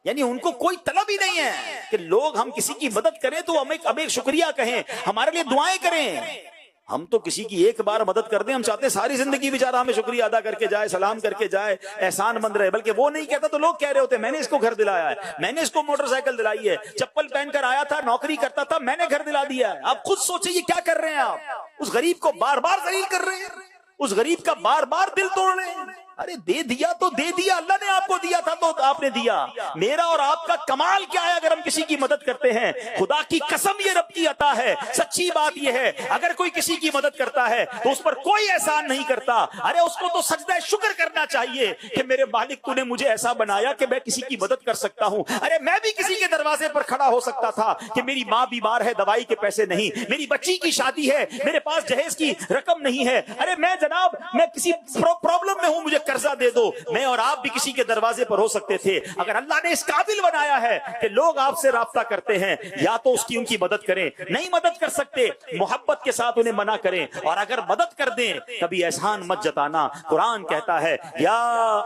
یعنی ان کو کوئی طلب ہی نہیں ہے کہ لوگ ہم کسی کی مدد کریں تو ہمیں شکریہ کہیں, ہمارے لیے دعائیں کریں. ہم تو کسی کی ایک بار مدد کر دیں, ہم چاہتے ہیں ساری زندگی بیچارہ ہمیں شکریہ ادا کر کے جائے, سلام کر کے جائے, احسان مند رہے. بلکہ وہ نہیں کہتا تو لوگ کہہ رہے ہوتے ہیں میں نے اس کو گھر دلایا ہے, میں نے اس کو موٹر سائیکل دلائی ہے, چپل پہن کر آیا تھا, نوکری کرتا تھا, میں نے گھر دلا دیا ہے. آپ خود سوچیں یہ کیا کر رہے ہیں, آپ اس غریب کو بار بار ذلیل کر رہے ہیں, اس غریب کا بار بار دل توڑ رہے ہیں. ارے دے دیا تو دے دیا, اللہ نے آپ کو دیا تھا تو آپ نے دیا. میرا اور آپ کا کمال کیا ہے اگر ہم کسی کی مدد کرتے ہیں؟ خدا کی قسم یہ رب کی عطا ہے. سچی بات یہ ہے, اگر کوئی کسی کی مدد کرتا ہے تو اس پر کوئی احسان نہیں کرتا. ارے اس کو تو سجدہ شکر کرنا چاہیے کہ میرے مالک تو نے مجھے ایسا بنایا کہ میں کسی کی مدد کر سکتا ہوں. ارے میں بھی کسی کے دروازے پر کھڑا ہو سکتا تھا کہ میری ماں بیمار ہے, دوائی کے پیسے نہیں, میری بچی کی شادی ہے, میرے پاس جہیز کی رقم نہیں ہے, ارے میں جناب میں کسی پرابلم میں ہوں, مجھے قرضہ دے دو. میں اور آپ بھی کسی کے دروازے پر ہو سکتے تھے. اگر اللہ نے اس قابل بنایا ہے کہ لوگ آپ سے رابطہ کرتے ہیں, یا تو اس کی ان کی مدد کریں, نہیں مدد کر سکتے محبت کے ساتھ انہیں منع کریں, اور اگر مدد کر دیں کبھی احسان مت جتانا. قرآن کہتا ہے یا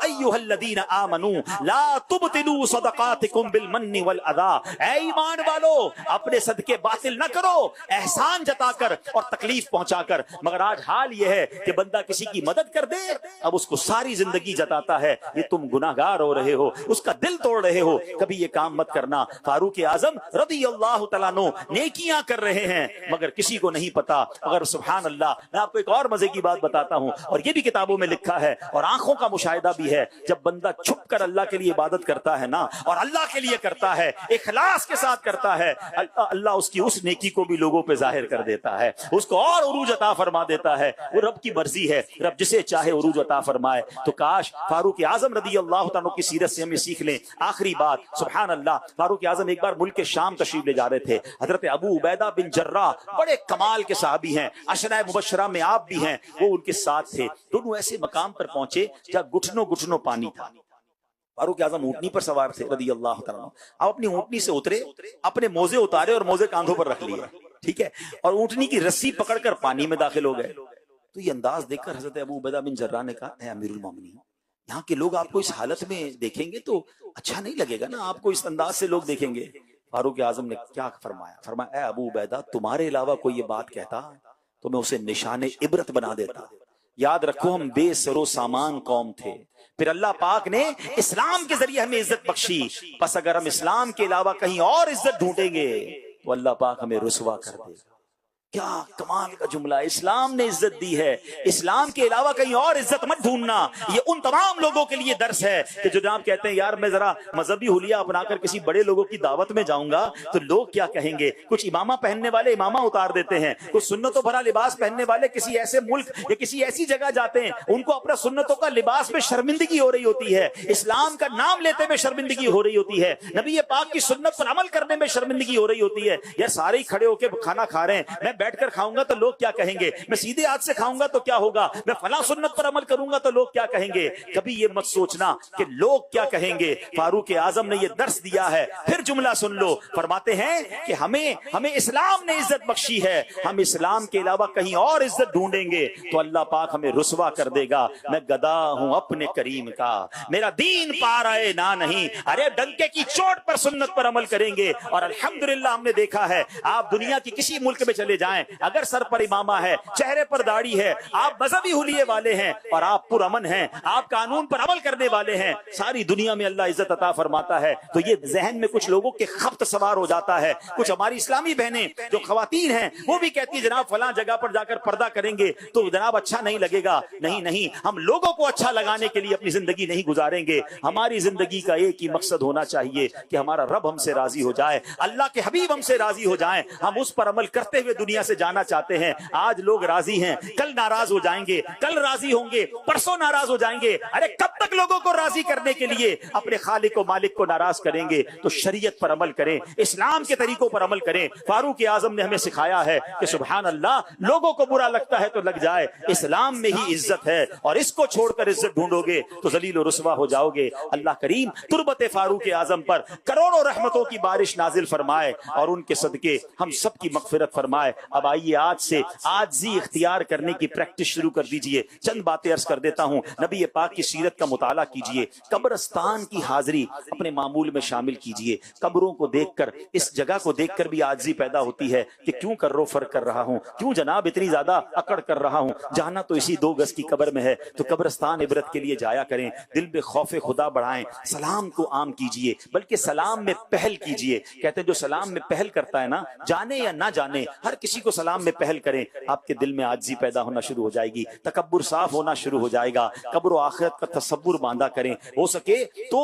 ایھا الذین آمنوا لا تبطلوا صدقاتکم بالمن والاذی, اے ایمان والو اپنے صدقے باطل نہ کرو احسان جتا کر اور تکلیف پہنچا کر. مگر آج حال یہ ہے کہ بندہ کسی کی مدد کر دے, اب اس کو ساری زندگی جتاتا ہے یہ تم گناہگار ہو رہے ہو, اس کا دل توڑ رہے ہو. کبھی یہ کام مت کرنا. فاروق اعظم رضی اللہ تعالیٰ عنہ نیکیاں کر رہے ہیں مگر کسی کو نہیں پتا. اگر سبحان اللہ, میں آپ کو ایک اور مزے کی بات بتاتا ہوں, اور یہ بھی کتابوں میں لکھا ہے اور آنکھوں کا مشاہدہ بھی ہے. جب بندہ چھپ کر اللہ کے لیے عبادت کرتا ہے نا, اور اللہ کے لیے کرتا ہے, اخلاص کے ساتھ کرتا ہے, اللہ اس کی اس نیکی کو بھی لوگوں پہ ظاہر کر دیتا ہے, اس کو اور عروج عطا فرما دیتا ہے. وہ رب کی مرضی ہے, رب جسے چاہے عروج عطا فرمائے. تو کاش فاروق اعظم رضی اللہ تعالیٰ کی سیرت سے ہم یہ سیکھ لیں. آخری بات, سبحان اللہ, فاروق اعظم ایک بار ملک شام تشریف لے جا رہے تھے. حضرت ابو عبیدہ بن جراح بڑے کمال کے صحابی ہیں, عشرہ مبشرہ میں آپ بھی ہیں, وہ ان کے ساتھ تھے. دونوں ایسے مقام پر پہنچے جہاں گھٹنوں پانی تھا. فاروق اعظم اونٹنی پر سوار تھے رضی اللہ تعالیٰ. آپ اپنی اونٹنی سے اترے, اپنے موزے اتارے اور موزے کاندھوں پر رکھ لیے, ٹھیک ہے, اور اونٹنی کی رسی پکڑ کر پانی میں داخل ہو گئے. تو یہ انداز دیکھ کر حضرت ابو عبیدہ بن جراح نے کہا اے امیر المومنین، یہاں کے لوگ آپ کو اس حالت میں دیکھیں گے تو اچھا نہیں لگے گا نا، آپ کو اس انداز سے لوگ دیکھیں گے۔ فاروق اعظم نے کیا فرمایا؟ فرمایا اے ابو عبیدہ، تمہارے علاوہ کوئی یہ بات کہتا تو میں اسے نشان عبرت بنا دیتا۔ یاد رکھو ہم بے سر و سامان قوم تھے، پھر اللہ پاک نے اسلام کے ذریعے ہمیں عزت بخشی، بس اگر ہم اسلام کے علاوہ کہیں اور عزت ڈھونڈیں گے تو اللہ پاک ہمیں رسوا کر دے گا۔ کیا کمال کا جملہ ہے، اسلام نے عزت دی ہے، اسلام کے علاوہ کہیں اور عزت مت ڈھونڈنا۔ یہ ان تمام لوگوں کے لیے درس ہے کہ جو جناب کہتے ہیں یار میں ذرا مذہبی حلیہ اپنا کر کسی بڑے لوگوں کی دعوت میں جاؤں گا تو لوگ کیا کہیں گے۔ کچھ امامہ پہننے والے امامہ اتار دیتے ہیں، کچھ سنتوں بھرا لباس پہننے والے کسی ایسے ملک یا کسی ایسی جگہ جاتے ہیں ان کو اپنا سنتوں کا لباس میں شرمندگی ہو رہی ہوتی ہے، اسلام کا نام لیتے میں شرمندگی ہو رہی ہوتی ہے، نبی پاک کی سنت پر عمل کرنے میں شرمندگی ہو رہی ہوتی ہے۔ یار سارے ہی کھڑے ہو کے کھانا کھا رہے ہیں، میں بیٹھ کر کھاؤں گا تو لوگ کیا کہیں گے، میں سیدھے ہاتھ سے کھاؤں گا تو کیا ہوگا، میں فلاں سنت پر عمل کروں گا تو لوگ کیا کہیں گے۔ کبھی یہ مت سوچنا کہ لوگ کیا کہیں گے۔ فاروق اعظم نے یہ درس دیا ہے۔ پھر جملہ سن لو، فرماتے ہیں کہ ہمیں اسلام نے عزت بخشی ہے، ہم اسلام کے علاوہ کہیں اور عزت ڈھونڈیں گے تو اللہ پاک ہمیں رسوا کر دے گا۔ میں گدا ہوں اپنے کریم کا، میرا دین پار آئے نہ نہیں، ارے ڈنکے کی چوٹ پر سنت پر عمل کریں گے۔ اور الحمدللہ ہم نے دیکھا ہے، آپ دنیا کی کسی ملک میں چلے جائیں، اگر سر پر امامہ ہے، چہرے پر داڑھی ہے، آپ مذہبی حلیے والے ہیں اور آپ پرامن ہیں، آپ قانون پر عمل کرنے والے ہیں، ساری دنیا میں اللہ عزت عطا فرماتا ہے۔ تو یہ ذہن میں کچھ لوگوں کے خبط سوار ہو جاتا ہے، کچھ ہماری اسلامی بہنیں جو خواتین ہیں وہ بھی کہتی ہیں جناب فلاں جگہ پر جا کر پردہ کریں گے تو جناب اچھا نہیں لگے گا۔ نہیں، ہم لوگوں کو اچھا لگانے کے لیے اپنی زندگی نہیں گزاریں گے۔ ہماری زندگی کا ایک ہی مقصد ہونا چاہیے کہ ہمارا رب ہم سے راضی ہو جائے، اللہ کے حبیب ہم سے راضی ہو جائیں، ہم اس پر عمل کرتے ہوئے دنیا سے جانا چاہتے ہیں۔ آج لوگ راضی ہیں، کل ناراض ہو جائیں گے، کل راضی ہوں گے، پرسوں ناراض ہو جائیں گے۔ ارے کب تک لوگوں کو راضی کرنے کے لیے اپنے خالق و مالک کو ناراض کریں گے؟ تو شریعت پر عمل کریں، اسلام کے طریقوں پر عمل کریں۔ فاروق اعظم نے ہمیں سکھایا ہے کہ سبحان اللہ، لوگوں کو برا لگتا ہے تو لگ جائے، اسلام میں ہی عزت ہے اور اس کو چھوڑ کر عزت ڈھونڈو گے تو ذلیل و رسوا ہو جاؤ گے۔ اللہ کریم تربت فاروق اعظم پر کروڑوں رحمتوں کی بارش نازل فرمائے اور ان کے صدقے ہم سب کی مغفرت فرمائے۔ اب آئیے آج سے عاجزی اختیار کرنے کی پریکٹس شروع کر دیجئے۔ چند باتیں عرض کر دیتا ہوں۔ نبی پاک کی سیرت کا مطالعہ کیجئے، قبرستان کی حاضری اپنے معمول میں شامل کیجئے۔ قبروں کو دیکھ کر، اس جگہ کو دیکھ کر بھی عاجزی پیدا ہوتی ہے کہ کیوں کرو فرق کر رہا ہوں، کیوں جناب اتنی زیادہ اکڑ کر رہا ہوں، جانا تو اسی 2 گز کی قبر میں ہے۔ تو قبرستان عبرت کے لیے جایا کریں، دل میں خوف خدا بڑھائیں، سلام کو عام کیجئے، بلکہ سلام میں پہل کیجئے۔ کہتے ہیں جو سلام میں پہل کرتا ہے نا، جانے یا نہ جانے، ہر کسی کو سلام میں پہل کریں، آپ کے دل میں عاجزی پیدا ہونا شروع ہو جائے گی، تکبر صاف ہونا شروع ہو جائے گا، قبر و آخرت کا تصور باندھا کریں۔ ہو سکے تو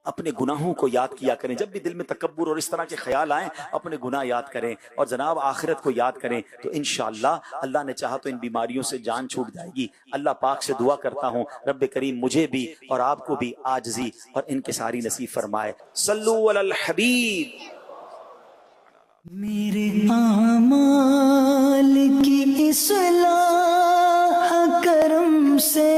اپنے گناہوں کو یاد کیا کریں، جب بھی دل میں تکبر اور اس طرح کے خیال آئیں اپنے گناہ یاد کریں اور جناب آخرت کو یاد کریں، تو انشاءاللہ اللہ نے چاہا تو ان بیماریوں سے جان چھوٹ جائے گی۔ اللہ پاک سے دعا کرتا ہوں رب کریم مجھے بھی اور آپ کو بھی عاجزی اور انکساری نصیب فرمائے۔ صلو علی الحبیب۔ میرے اعمال کی اصلاح کرم سے